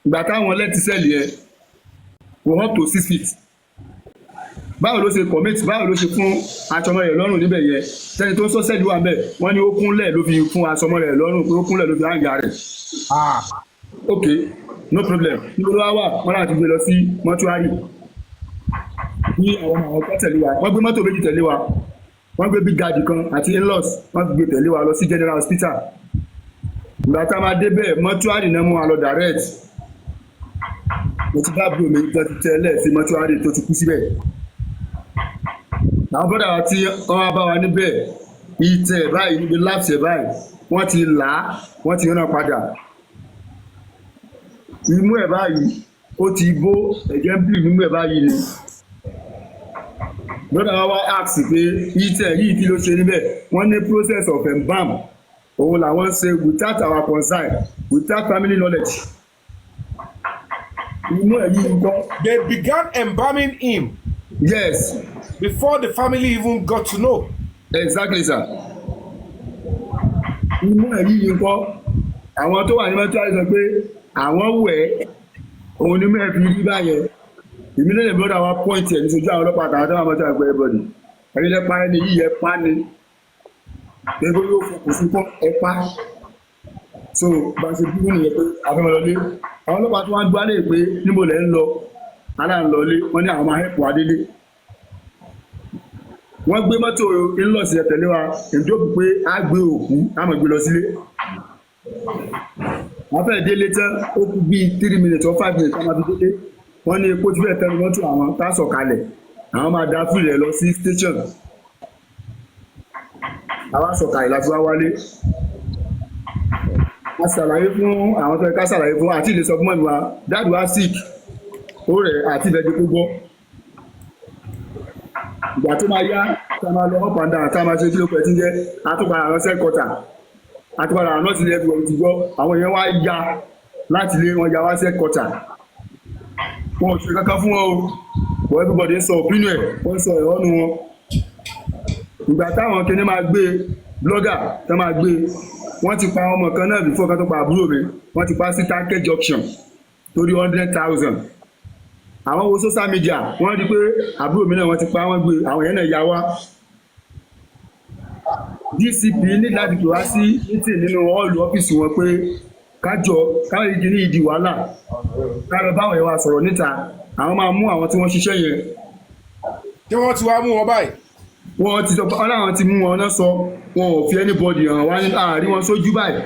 ìgbà táwọn lẹ́tí sẹ́ẹ̀lì yẹn wọ́n up to 6 feet. Báwo ló ṣe commit, báwo ló ṣe fún aṣọmọ rẹ̀ lọ́rùn níbẹ̀ yẹn, tẹ́ni tó ń sọ sẹ́ẹ̀lì wà ńbẹ̀ wọ́n ní ó kúnlẹ̀ ló fi fún aṣọmọ rẹ̀ lọ́rùn pé ó kúnlẹ̀ ló fi hàǹgà rẹ̀. Ok, no problem. Níbo ló wá wà? Wọ́n láti gbé lọ sí mọ́túárì. Ní àwọn kan tẹ̀lé wa, wọ́n gbé mọ́tò méjì tẹ̀lé wa, wọ́n gbé big guard kan àti in-laws, wọ́n gbé tẹ̀lé wa lọ sí general hospital. Ìgbà tá a máa débẹ̀ mọ́túárì náà mú wa lọ direct. Mo ti bá bro mi tó ti tẹ́lẹ̀ sí mọ́túárì tó ti kú síbẹ̀. Àwọn bọ́dà wa tí wọ́n bá wa níbẹ̀ ìtẹ̀ báyìí níbi láti ẹ̀ báyìí wọ́n ti là á, wọ́n ti rán padà. Imú ẹ̀ báyìí ó ti bó, ẹ̀jẹ̀ ń bì nímú ẹ̀ báyìí ni. Bọ́dà wa wá ask pé ìtẹ̀ yìí kí ló ṣe níbẹ̀, wọ́n ní process of embalm òun làwọn ṣe without our consent, without family knowledge. Imú ẹ̀ yìí ń gbọ́. They began embalming him. Yes. Before the family even got to know. Exactly, sir. Imú ẹ̀ yìí ń gbọ́. Àwọn tó wà ní mọ́tò àìsàn pé àwọn wẹ̀ òun ní mẹ́ẹ̀ fi rí báyẹn. Ìmílẹ̀ brother wa point ẹ̀ ní sojú àwọn ọlọ́pàá àtàwọn tó wà mọ́tò àgbẹ̀ everybody. Ẹ̀yin lẹ́pa ẹni yìí ẹ pa ni. Ẹgbẹ́ yóò fọkùn sí fún ẹ pa. So bá a ṣe bí wọ́n nìyẹn pé àfẹ́mọ́ lọlé. Àwọn ọlọ́pàá tó wá ń gbálẹ̀ pé níbo lẹ́ ń lọ. Aláǹlọ́lé wọ́n ní àwọn máa hẹ́pù adélé. Wọ́n gbé mọ́tò in-laws yẹn tẹ̀lé wa ìjókòó pé a gbé òkú a máa gbé lọ sílé. Wọ́n fẹ́ délé tán ó kú bíi 3 minutes or 5 minutes ká máa fi délé. Wọ́n ní epo tí fẹ́ẹ́ tẹnu mọ́tò àwọn tá a sọ̀kalẹ̀ àwọn máa dá fúlì rẹ̀ lọ sí station. Àwa sọ̀kalẹ̀ láti wá wálé. A ṣàlàyé fún àwọn tó yẹ ká ṣàlàyé fún àti ilé sọ fún mọ́ni wa dáàdì wa sick ó rẹ̀ àti ìbẹ̀jẹ̀ kó gbọ́. Ìgbà tó máa yá tá a máa lọ up and down tá a máa ṣe kí ló pẹ́ tí ń jẹ́ àtúpadà ránṣẹ́ kọta àtúpadà ránṣẹ́ sílẹ̀ ẹ̀dùn ti gbọ́ àwọn èèyàn wá ya láti lé wọn ya wá sẹ́ kọta. Wọn ò ṣe kankan fún wọn o but everybody sọ opinion ẹ̀ wọ́n sọ ẹ̀hónú wọn. Ìgbà táwọn kìíní máa gbé blogger tó máa gbé wọ́n ti pa ọmọ kan náà before kan tó pa àbúrò mi wọ́n ti pa sí Tanke junction torí 100,000. Àwọn wo social media wọ́n rí pé àbúrò mi náà wọ́n ti pa wọ́n gbé àwọn yẹn náà ya wá. DCP ní láti pè wá sí meeting nínú hall ọ́fíìsì wọn pé kájọ káwọn ìdí ní ìdí wàhálà káwọn báwọn yẹn wá sọ̀rọ̀ níta àwọn máa mú àwọn tí wọ́n ṣiṣẹ́ yẹn. Tí wọ́n ti wá mú wọn báyìí. Wọ́n ti sọ pé ọlọ́run ti mú wọn náà sọ wọn ò fi anybody hàn wá ní àárín wọn sójú báyìí.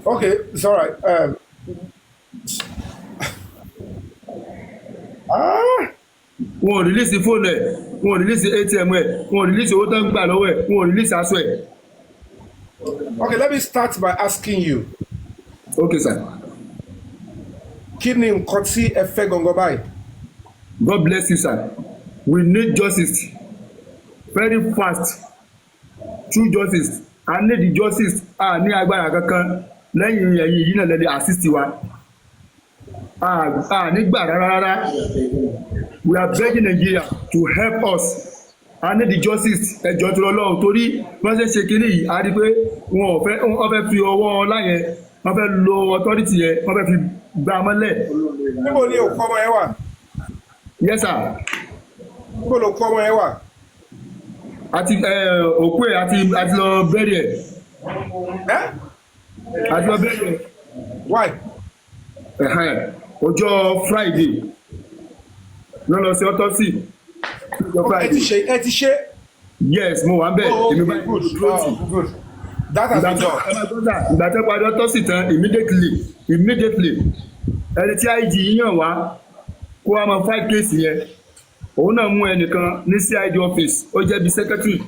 Okay, it's all right. Wọn ò release fóònù ẹ̀, wọn ò release ATM ẹ̀, wọn ò release owó tó ń gbà lọ́wọ́ ẹ̀, wọn ò release aṣọ ẹ̀. Okay, let me start by asking you. Okay, sir. Kí ni nǹkan tí ẹ fẹ́ gangan báyìí? God bless you, sir. We need justice very fast. True justice. I need the justice. A ní agbára kankan lẹ́yìn ẹ̀yìn yìí náà lẹ́dí assist wa. A nígbà rárá. We are begging Nigeria to help us. I need the justice. Ẹjọ́ tó lọ́wọ́ torí wọ́n ṣe kínní yìí. A rí pé wọ́n fẹ́ fi ọwọ́ ọlá yẹn, wọ́n fẹ́ lo authority yẹn, wọ́n fẹ́ fi gbá mọ́lẹ̀. Níbo ni òkú ọmọ yẹn wà? Yes, sir. Níbo ló kọ́ ọmọ yẹn wà? Àti òkú ẹ̀ àti lọ bẹ́rì ẹ̀. Àti lọ bẹ́rì ẹ̀. Why? Ọjọ́ Friday lọ lọ sí autopsy. Ẹ ti ṣe. Yes, mo wà ń bẹ̀. Good. That has been done. Ìgbà tẹ́ parí autopsy tán immediately ẹni tí IG yàn wá kó wá máa fight case yẹn. Òun náà mú ẹnìkan ní CID office ó jẹ́ bí secretary.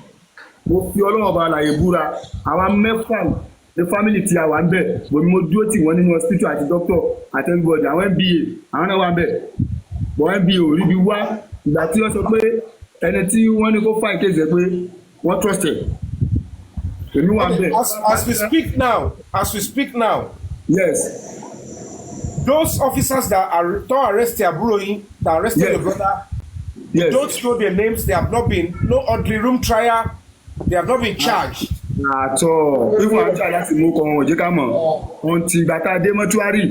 Mo fi Ọlọ́run ọba àlàyé búra àwa mẹ́fà ní family tí a wà ń bẹ̀ bòmí mo dúró tì wọ́n nínú hospital àti doctor àti everybody àwọn MBA àwọn náà wà ń bẹ̀ bọ̀ MBA ò rí bí wá ìgbà tí wọ́n sọ pé ẹni tí wọ́n ní kó fight case ẹ̀ pé wọ́n trust ẹ̀ èmi wà ń bẹ̀. As we speak now. Yes. Those officers that arrested àbúrò yín that arrested your brother. Yes. Don't know their names. They have not been no ordinary room trial. They have not been charged. àtọ̀ ìwọ̀n àjọ láti mú kọ́ wọn ò jẹ́ ká mọ̀ ohun tí ìgbà tá a dé mọ́túárì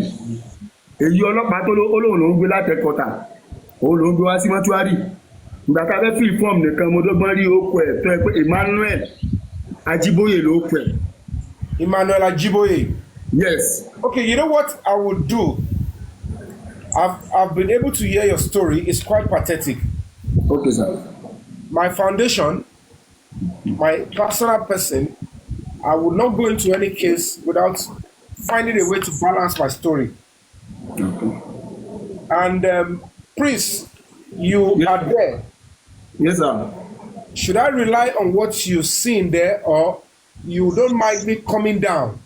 èyí ọlọ́pàá tó olóhùn ló ń gbé látẹ̀kọ́tà òun ló ń gbé wá sí mọ́túárì ìgbà tá a fẹ́ fill form nìkan mo dọ́gbọ́n rí okò ẹ̀ tó ẹ pé Emmanuel Ajiboye ló kọ ẹ̀. Emmanuel Ajiboye. Yes. Okay, you know what I would do? I've been able to hear your story. It's quite pathetic. Okay, sir. My foundation, my personal person, I would not go into any case without finding a way to balance my story. Okay. And Prince, you are there. Yes, sir. Should I rely on what you've seen there, or you don't mind me coming down?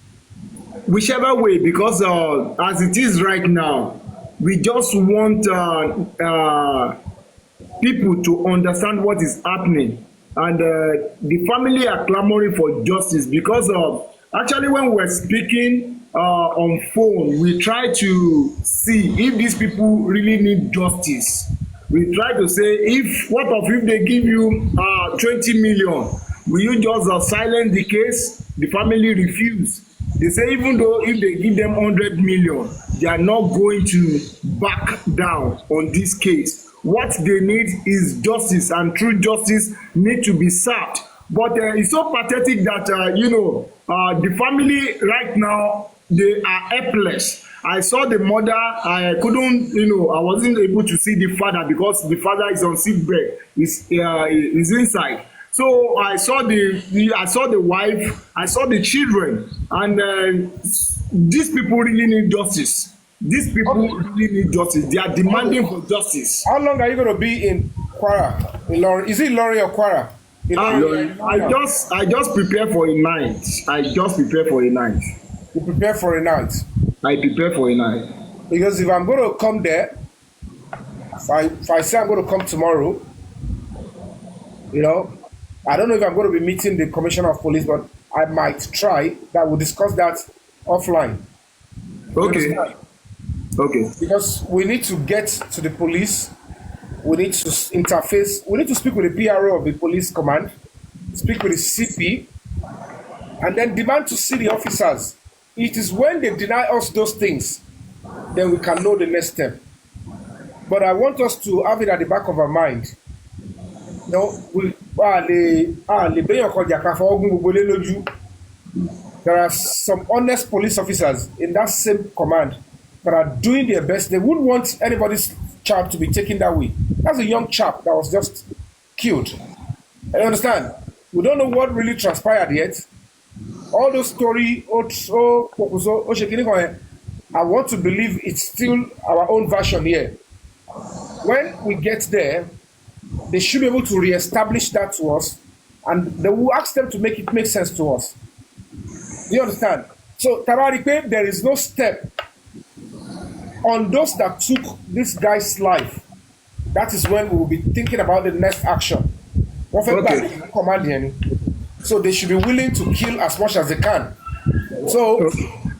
Whichever way, because as it is right now, we just want people to understand what is happening, and the family are clamoring for justice because of actually when we were speaking on phone, we try to see if these people really need justice. We try to say what if they give you 20 million, will you just silence the case? The family refuse. They say even though if they give them 100 million, they are not going to back down on this case. What they need is justice, and true justice need to be served. But it's so pathetic that the family right now, they are helpless. I saw the mother. I couldn't, I wasn't able to see the father because the father is on sick bed. Is inside. So I saw the wife. I saw the children, and these people really need justice. These people really need justice. They are demanding for justice. How long are you going to be in Kwara? Is it Lorry or Kwara? I just prepare for a night. You prepare for a night? I prepare for a night. Because if I'm going to come there, if I say I'm going to come tomorrow, I don't know if I'm going to be meeting the commissioner of police, but I might try. That we'll discuss that offline. Okay. Because we need to get to the police. We need to interface. We need to speak with the PRO of the police command, speak with the CP, and then demand to see the officers. It is when they deny us those things, then we can know the next step. But I want us to have it at the back of our mind. There are some honest police officers in that same command that are doing their best. They wouldn't want anybody's child to be taken that way. That's a young chap that was just killed. You understand? We don't know what really transpired yet. All those stories, I want to believe it's still our own version here. When we get there, they should be able to reestablish that to us, and they will ask them to make it make sense to us. Do you understand? So, Tabarikpe, there is no step on those that took this guy's life. That is when we will be thinking about the next action. Okay. So they should be willing to kill as much as they can. So,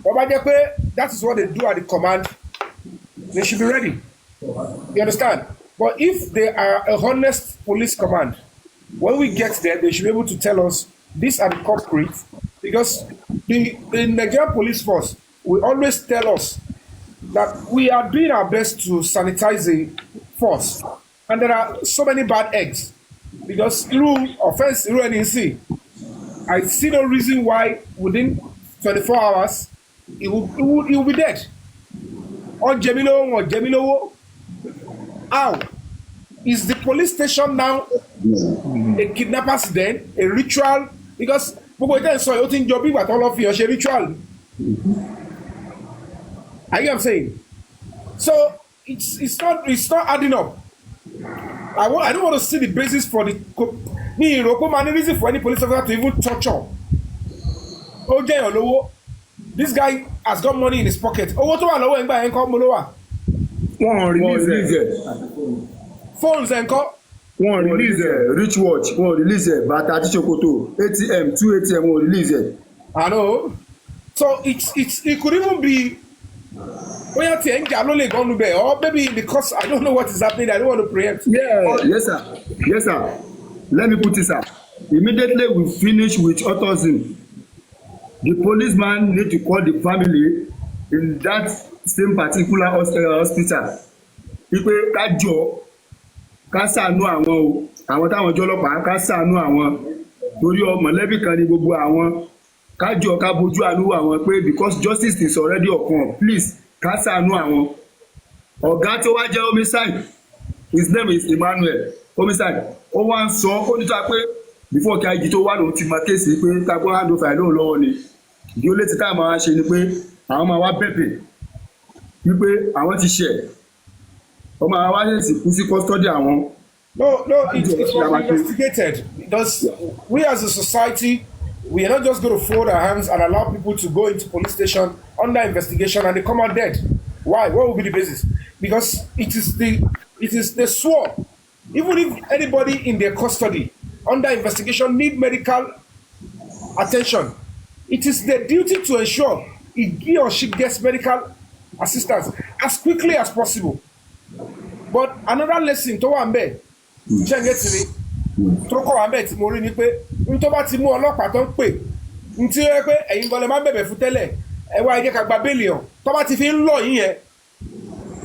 that is what they do at the command. They should be ready. You understand? But if they are a honest police command, when we get there, they should be able to tell us these are the culprits. Because the Nigerian police force will always tell us that we are doing our best to sanitize the force. And there are so many bad eggs. Because through offense, through NEC, I see no reason why within 24 hours he will be dead. Or Jemilo. How? Is the police station now a kidnapper's den, a ritual? Because so you think you're big, but all of you are ritual. Are you what I'm saying? So it's not adding up. I don't want to see the basis for the reason for any police officer to even torture. This guy has got money in his pocket. Oh, what do I know? Phones and call. One release rich watch. One release bata chokoto. ATM, 2 ATM. One release. I know. So it could even be. Or maybe because I don't know what is happening, I don't want to preempt. Yeah, yes sir. Let me put this up. Immediately we finish with autopsy, the policeman need to call the family in that same particular hospital wípé ká jọ ká ṣàánú àwọn o, àwọn táwọn jọlọ́pàá ká ṣàánú àwọn torí mọ̀lẹ́bí kan ní gbogbo àwọn, ká jọ ká bójú àánú àwọn pé because justice is already upon, please ká ṣàánú àwọn. Ọ̀gá tó wá jẹ́ homicide, his name is Emmanuel, homicide, ó wá ń sọ ó nítorí pé before kí ayé tó wà lòun ti mọ kéèsì pé kápẹ́ hand over lóun lọ́wọ́ ni ìdí ó létí táwọn máa ṣe ni pé àwọn máa wá bẹ̀bẹ̀ wípé àwọn ti ṣẹ̀ ọmọ àwọn wá ṣèṣì kú sí custody àwọn. No, it was investigated. Because we as a society, we are not just going to fold our hands and allow people to go into police station under investigation and they come out dead. Why? What will be the basis? Because it is the swore. Even if anybody in their custody under investigation need medical attention, it is their duty to ensure he or she gets medical assistance as quickly as possible. But another lesson to one bed, ṣẹ́ńgẹ́tìrì tó kọ́ wa bẹ́ẹ̀ tí mo rí ni pé n tó bá ti mú ọlọ́pàá tó ń pè n tí ó yẹ pé ẹ̀yin gan lè má bẹ̀bẹ̀ fún tẹ́lẹ̀ ẹ wá ẹ jẹ́ ká gba béèlì hàn tó bá ti fi ń lọ yín yẹn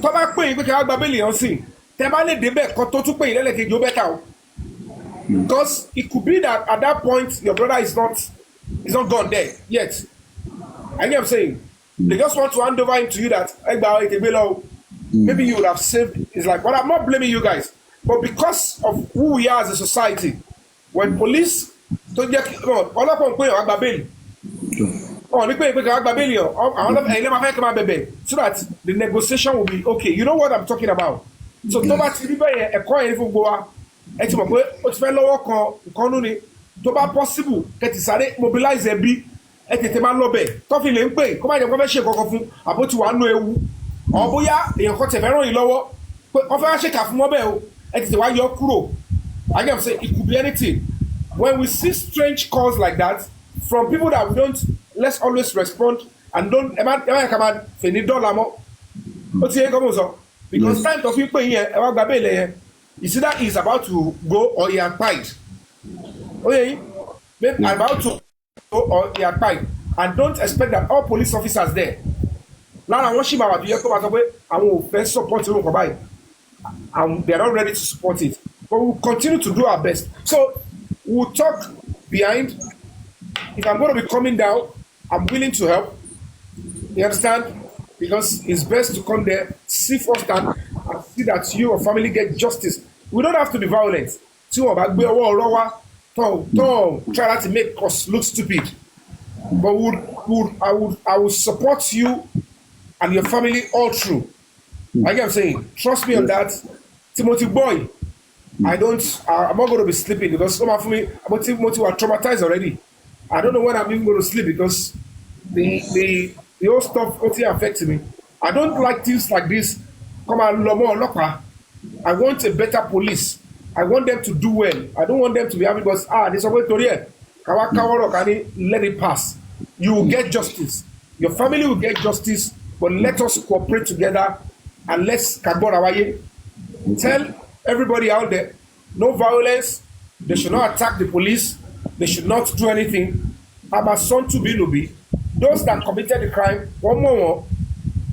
tó bá pè yín pé ká gba béèlì hàn sí tẹ́ bá lè débẹ̀ kan tó tún pè yín lẹ́lẹ́kejì ó bẹ́tà o because it could be that at that point your brother is not gone there yet. I get what I'm saying. They just want to hand over him to you that maybe you would have saved. It's like, but I'm not blaming you guys. But because of who we are as a society, when police don't get ọlọ́pàá ń pè ọ́ àgbà bẹ́ẹ̀lì ọ̀ ní pé ìpè àgbà bẹ́ẹ̀lì ọ̀ àwọn ọlọ́pàá ẹ̀yìn lẹ́mọ̀ afẹ́kẹ́ máa bẹ̀bẹ̀ so that the negotiation will be okay. You know what I'm talking about. So tó bá ti rí bẹ́ẹ̀ ẹ̀kọ́ yẹn fún gbogbo wa ẹ ti mọ̀ pé o ti fẹ́ lọ́wọ́ kan ìkànnú ni tó bá possible kẹ́tì sáré mobilize ẹbí ẹ tètè máa lọ bẹ̀ tọ́fì lè ń pè kó má jẹ́ kó fẹ́ ṣe kankan fún àbó ti wà nù ewu ọ̀ bóyá èèyàn kan tẹ̀ fẹ́ ràn yín lọ́wọ́ pé wọ́n fẹ́ wá ṣèkà fún wọn bẹ́ẹ̀ o ẹ tètè wá yọ kúrò. I get say it could be anything. When we see strange calls like that from people that we don't, let's always respond and don't. Because time to people here, it's either he's about to go or he had paid. Okay, maybe about to go or he had paid, and don't expect that all police officers there. Now I want Shima to hear I will first support you and they are not ready to support it. But we'll continue to do our best. So we'll talk behind. If I'm going to be coming down, I'm willing to help. You understand? Because it's best to come there, see firsthand, and see that you or family get justice. We don't have to be violent. Don't try to make us look stupid. But I would support you and your family all through. Like I'm saying, trust me on that. Timothy boy, I'm not going to be sleeping because some of me, Timothy were traumatized already. I don't know when I'm even going to sleep because the whole stuff only affects me. I don't like things like this. Come on, Lopa. I want a better police. I want them to do well. I don't want them to be having because there's a way to hear. Let it pass. You will get justice. Your family will get justice, but let us cooperate together and let's tell everybody out there, no violence. They should not attack the police. They should not do anything. I'm a son to be. Those that committed the crime, one more,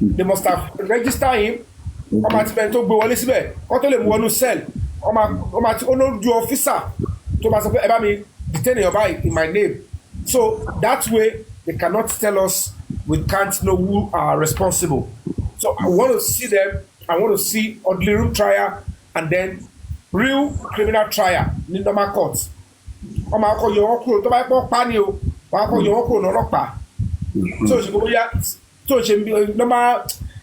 they must have registered him. I'm at the cell. I'm at the officer to detain your body in my name. So that way, they cannot tell us we can't know who are responsible. So I want to see them. I want to see ordinary room trial and then real criminal trial in normal courts. So normal,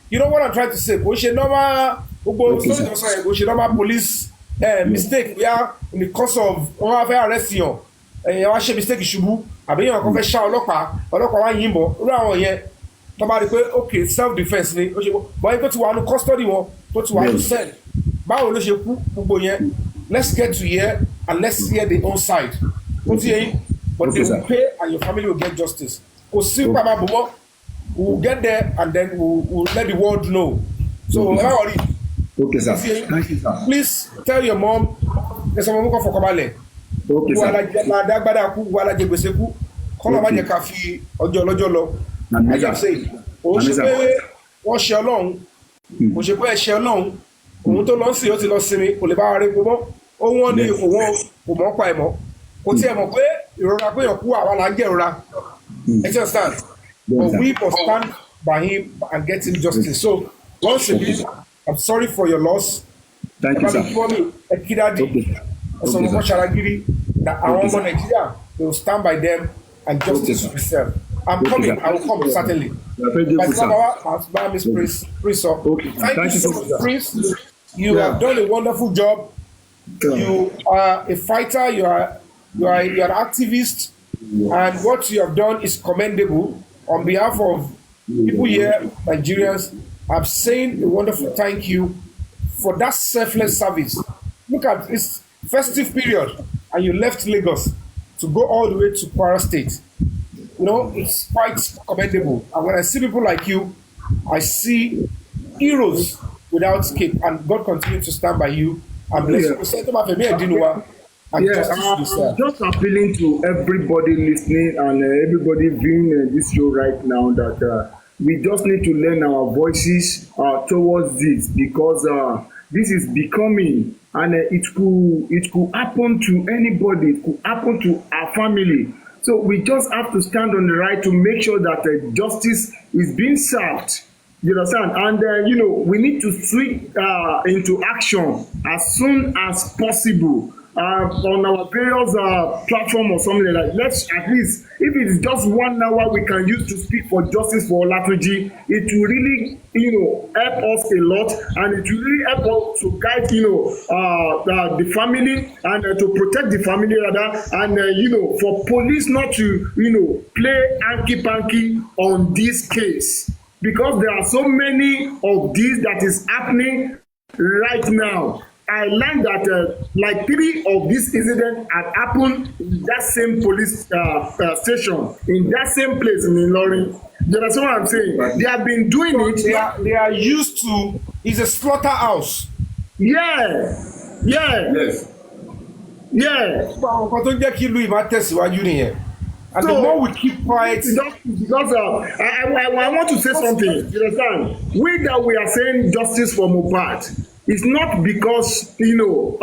you know what I'm trying to say? Normal police mistake in the course of arrest you. Mistake ṣubú àbí yàn kan fẹ́ ṣá ọlọ́pàá wá yìnbọn orí àwọn yẹn tó bá rí pé okay self defence ni ó ṣe bọ́ ẹni tó ti wà ní custody wọn tó ti wà ní cell báwo ló ṣe kú gbogbo yẹn let's get to hear and let's hear the own side ó ti yẹn but they will pay and your family will get justice kò sí pàmò àbúmọ́ we will get there and then we will let the world know so worry. Okay, sir. Thank you, sir. Please tell your mom there's someone who come for Kabale. Okay, wà sir. ládágbádá kú wà lájẹ gbèsè kú kọ́nà má jẹ́ ká fi ọjọ́ ọlọ́jọ́ lọ Àmín, ayé sir. ṣe òun ṣe Àmín, sir. pé wọ́n ṣe ọlọ́run kò ṣe pé ẹ ṣe ọlọ́run òun tó lọ sí ó ti lọ sinmi kò lè bá wa rí gbogbo ó wọ́n ní ipò wọn kò mọ̀ pa ẹ̀ mọ́ kò tiẹ̀ mọ̀ pé ìrora pé èèyàn kú àwa là ń jẹ́ ìrora ẹ ti understand but we must stand by him and get him justice so once again I'm sorry for your loss Thank ẹ you, bá mi sir. fọ́ mi ẹ kí dáàdì Okay. ẹ̀sọ́ Okay, ọmọ sir. ṣaragiri that àwọn ọmọ Nàìjíríà they will stand by them and justice will be served I'm Okay, coming sir. I will come certainly. Thank you, By sir. Miss Prince. Okay. Thank you so much, Prince. You Yeah. have done a wonderful job. You are a fighter. You're an activist, and what you have done is commendable. On behalf of people here, Nigerians, I'm saying a wonderful thank you for that selfless service. Look at this festive period, and you left Lagos to go all the way to Kwara State. You know, it's quite commendable. And when I see people like you, I see heroes without cape. And God continue to stand by you and bless you. And Yeah, justice will be I'm served. just appealing to everybody listening and everybody viewing this show right now that we just need to lend our voices towards this because this is becoming and it could happen to anybody. It could happen to our family. So we just have to stand on the right to make sure that justice is being served. You understand? And you know, we need to switch into action as soon as possible on our various platform or something like that. Let's at least, if it is just 1 hour we can use to speak for justice for Olatunji, it will really, you know, help us a lot, and it will really help us to guide, you know, the family and to protect the family rather, and you know, for police not to, you know, play hanky-panky on this case, because there are so many of these that is happening right now. I learned that like 3 of these incidents had happened in that same police station, in that same place in Ilorin. You understand what I'm saying? They have been doing it. They are used to, it's a slaughterhouse. Yeah. Yeah. Yes. Yeah. Nǹkan tó jẹ́ kí ìlú yìí máa tẹ̀síwájú nìyẹn. And the So, more we keep quiet, because I want to say something. You understand? We that we are saying justice for Mohbad, it's not because, you know,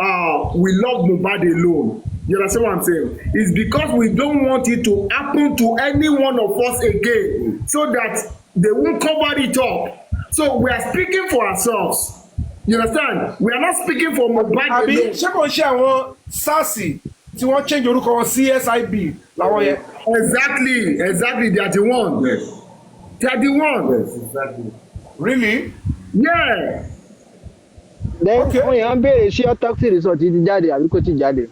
we love Mohbad alone. You understand what I'm saying? It's because we don't want it to happen to any one of us again, so that they won't cover it up. So we are speaking for ourselves. You understand? We are not speaking for Mohbad àbí alone. ṣé kò ń ṣe àwọn SARS tí wọ́n change orúkọ wọn CSIB làwọn yẹn. Exactly. They are the one. Yes. They are the one. Yes, exactly. Really? Yeah. then Okay. wọ́n yàn ń béèrè ṣé autopsy result ti jáde àbí kò ti jáde.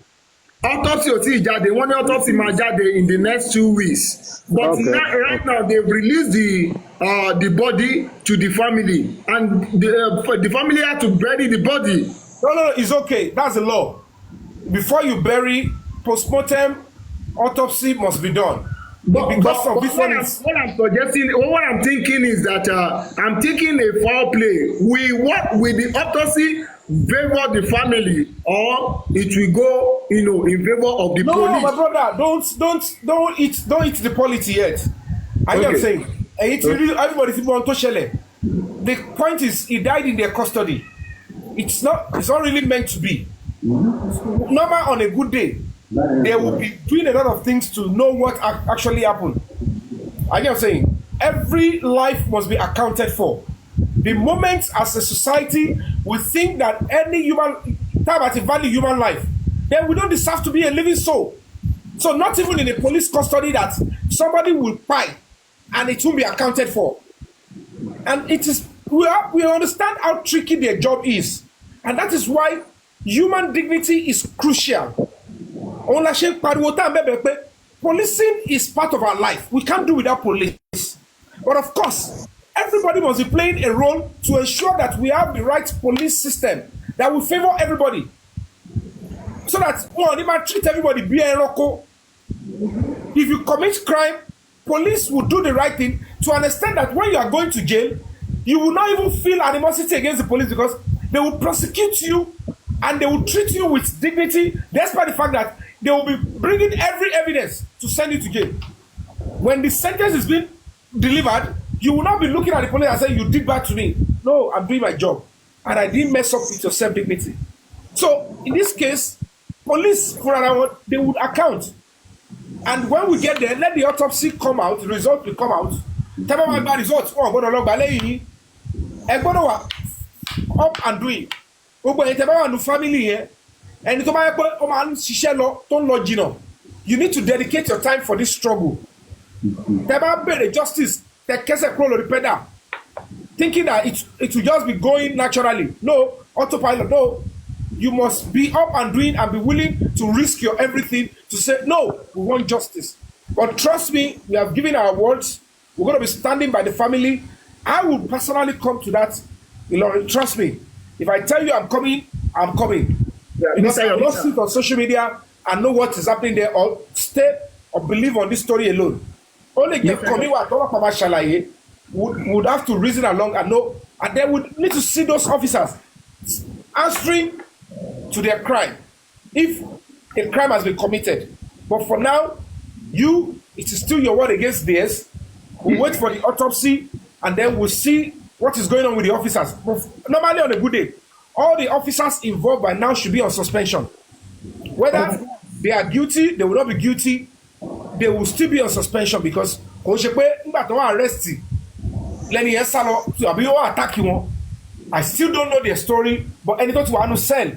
Autopsy ò tí ì jáde, wọ́n ní autopsy máa jáde in the next 2 weeks, but Okay. right now they've released the body to the family, and the family had to bury the body. No, it's okay. That's the law. Before you bury, postmortem autopsy must be done. Because of this one is what I'm suggesting, what I'm thinking is that I'm thinking a foul play. We work with the autopsy favor the family, or it will go, you know, in favor of the no, police. my brother, don't eat the polity yet. I Okay. am saying, everybody see what to ṣẹlẹ̀. The point is, he died in their custody. It's not really meant to be. Normal on a good day, they will be doing a lot of things to know what actually happened. I am saying, every life must be accounted for. The moment as a society we think that any human time at a value human life, then we don't deserve to be a living soul. So not even in a police custody that somebody will pay and it won't be accounted for. And it is we understand how tricky their job is, and that is why human dignity is crucial. Policing is part of our life. We can't do without police. But of course, everybody must be playing a role to ensure that we have the right police system that will favor everybody. So that one, they might treat everybody be a loco. If you commit crime, police will do the right thing to understand that when you are going to jail, you will not even feel animosity against the police because they will prosecute you and they will treat you with dignity, despite the fact that they will be bringing every evidence to send you to jail. When the sentence is being delivered, you will not be looking at the police and saying, you did bad to me. No, I'm doing my job. And I didn't mess up with your self-dignity. So, in this case, police, they would account. And when we get there, let the autopsy come out, the result will come out. Tell me about results. Oh, go to log ballet. Up and doing. Gbogbo ẹ̀yin tẹ́ bá wà ní family yẹn, ẹni tó bá yẹ pé ó máa ń ṣiṣẹ́ lọ tó ń lọ jìnnà, you need to dedicate your time for this struggle. Tẹ́ bá bèrè justice, tẹ́ kẹ́sẹ̀ kúrò lórí pedal, thinking that it will just be going naturally. No, autopilot, no. You must be up and doing and be willing to risk your everything to say, no, we want justice. But trust me, we have given our words. We're going to be standing by the family. I will personally come to that. Trust me. If I tell you I'm coming, I'm coming. Yeah, because I will not sit on social media and know what is happening there or stay or believe on this story alone. Only get coming what Papa Shalaye would have to reason along and know, and they would need to see those officers answering to their crime if a crime has been committed. But for now, it is still your word against theirs. We'll wait for the autopsy and then we'll see what is going on with the officers. But normally on a good day, all the officers involved by now should be on suspension. Whether they are guilty, they will not be guilty, they will still be on suspension because arrest attack you. I still don't know their story, but any to want to sell,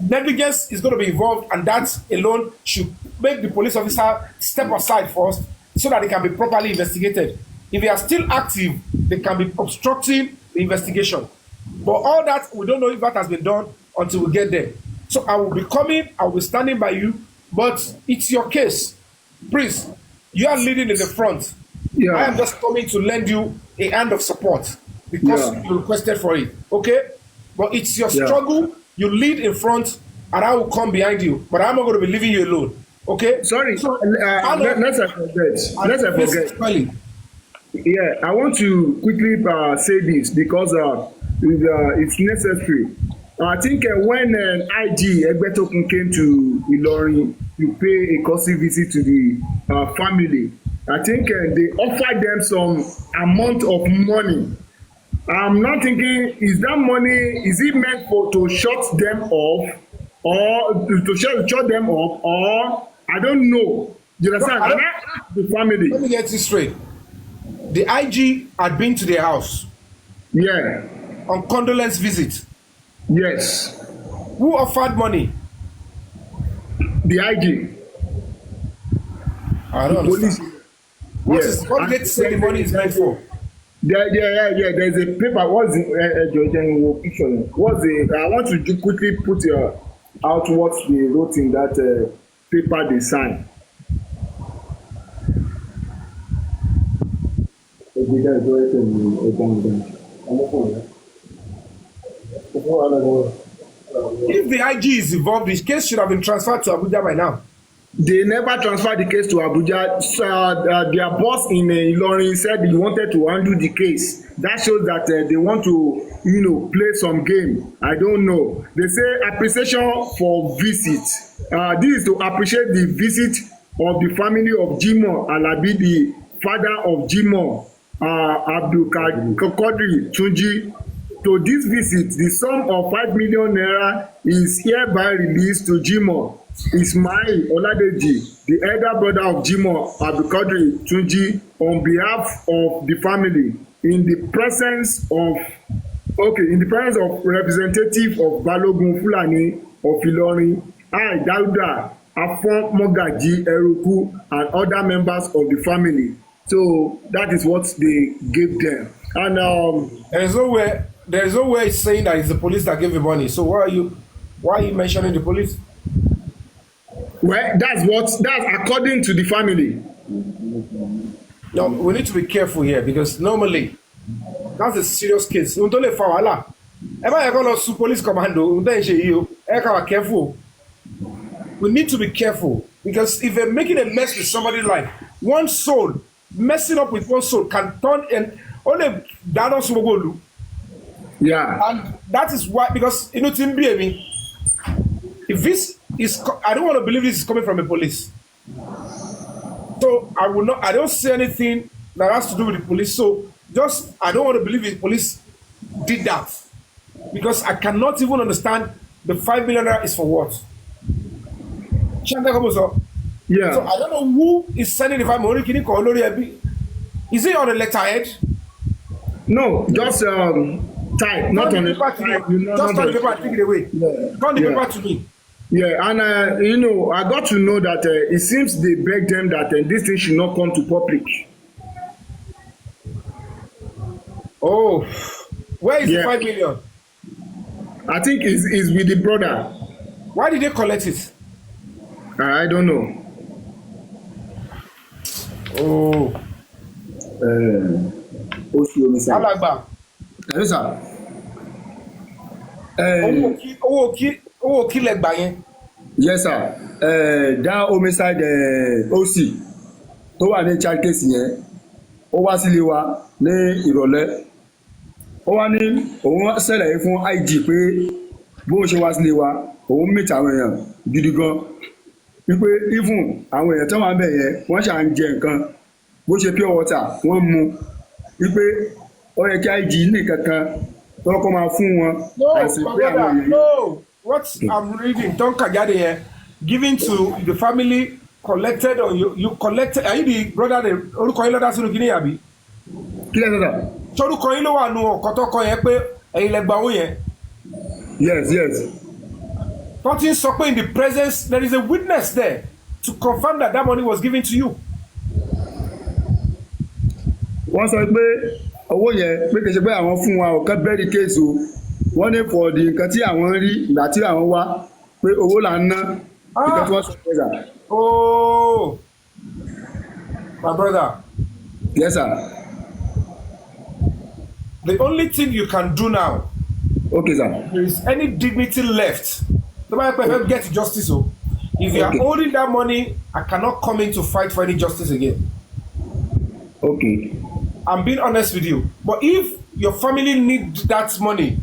negligence is going to be involved, and that alone should make the police officer step aside first so that they can be properly investigated. If they are still active, they can be obstructing the investigation. But all that, we don't know if that has been done until we get there. So I will be coming, I will be standing by you, but it's your case. Please, you are leading in the front. Yeah. I am just coming to lend you a hand of support because you requested for it. Okay? But it's your struggle. You lead in front, and I will come behind you. But I'm not going to be leaving you alone. Okay? Sorry. So, let's forget. Yeah, I want to quickly say this because it's necessary. I think when IG Egbetokun came to Ilorin to pay a courtesy visit to the family, I think they offered them some amount of money. I'm not thinking, is that money, is it meant to shut them off or to shut them up, or I don't know. You understand? The family. Let me get this straight. The IG had been to their house. Yeah. On condolence visit. Yes. Who offered money? The IG. I don't understand. What did they say the money is meant for? Yeah. There's a paper. I want to quickly put out what they wrote in that paper they signed. If the IG is involved, the case should have been transferred to Abuja by now. They never transferred the case to Abuja. Their boss in Ilorin said he wanted to undo the case. That shows that they want to, play some game. I don't know. They say appreciation for visit. This is to appreciate the visit of the family of Jimoh Alabi, the father of Jimoh Abdul Qadir Tunji. To this visit, the sum of 5 million naira is hereby released to Jimoh Ismail Oladeji, the elder brother of Jimoh Abdul Qadir Tunji, on behalf of the family, in the presence of representative of Balogun Fulani of Ilorin, I Dauda Afon Mogaji Eruku, and other members of the family. So that is what they gave them. And there is no way it's saying that it's the police that gave the money. So why are you mentioning the police? Well, that's according to the family. No, we need to be careful here because normally that's a serious case. Police commando, careful. We need to be careful because if they're making a mess with somebody's life, one soul messing up with one soul can turn and only that also go. Yeah. And that is why, because you know, Timbi, if this is, I don't want to believe this is coming from the police. So I will not. I don't say anything that has to do with the police. So just I don't want to believe the police did that because I cannot even understand the $5 million is for what. Yeah. So I don't know who is sending the $5 million. Is it on the letterhead? No, just type, not on the paper. Just turn the paper and take it away. Yeah. Turn the Yeah. paper to me. Yeah, and I got to know that it seems they beg them that this thing should not come to public. Oh, where is the Yeah. 5 million? I think it's with the brother. Why did they collect it? I don't know. Oh, Oṣù Omisa. alagba. Yes, sir. Owó kí lẹ gbà yẹn. Yes, sir. That homicide OC tó wà ní child case yẹn, ó wá sílé wa ní ìrọ̀lẹ́. Ó wá ní òun ṣẹlẹ̀ fún IG pé bó ṣe wá sílé wa, òun meet àwọn èèyàn gidi gan. Wípé even àwọn èèyàn tó wà ń bẹ̀ yẹn, wọ́n ṣà ń jẹ nǹkan. Bó ṣe pure water, wọ́n mu. Wípé ó yẹ kí IG ní kankan tó kọ́ máa fún wọn. No, Àti my pé àwọn brother, èèyàn. no. What I'm reading, don't kajade here, given to the family collected or you collected. Are you the brother? The orúkọ yín ló dá sínú kíní àbí? Kí lẹ sọ́dọ̀? Sorúkọ yín ló wà nù ọ̀kọ́ tó kọ yẹn pé ẹ̀yin lẹ gba owó yẹn. Yes, yes. Nothing sọ pé in the presence there is a witness there to confirm that that money was given to you. Wọ́n sọ pé owó yẹn pé kì í ṣe pé àwọn fún wa ọ̀kan bẹ́ẹ̀rì kéèsì o. Wọ́n ní fọ̀ọ̀dì nǹkan tí àwọn rí ìgbà tí àwọn wá pé owó là ń ná. Nǹkan tí wọ́n sọ pé sà. Oh, my brother. Yes, sir. The only thing you can do now, Okay, sir. there is any dignity left. Nobody can get justice. So, if you are Okay. holding that money, I cannot come in to fight for any justice again. Okay. I'm being honest with you. But if your family need that money,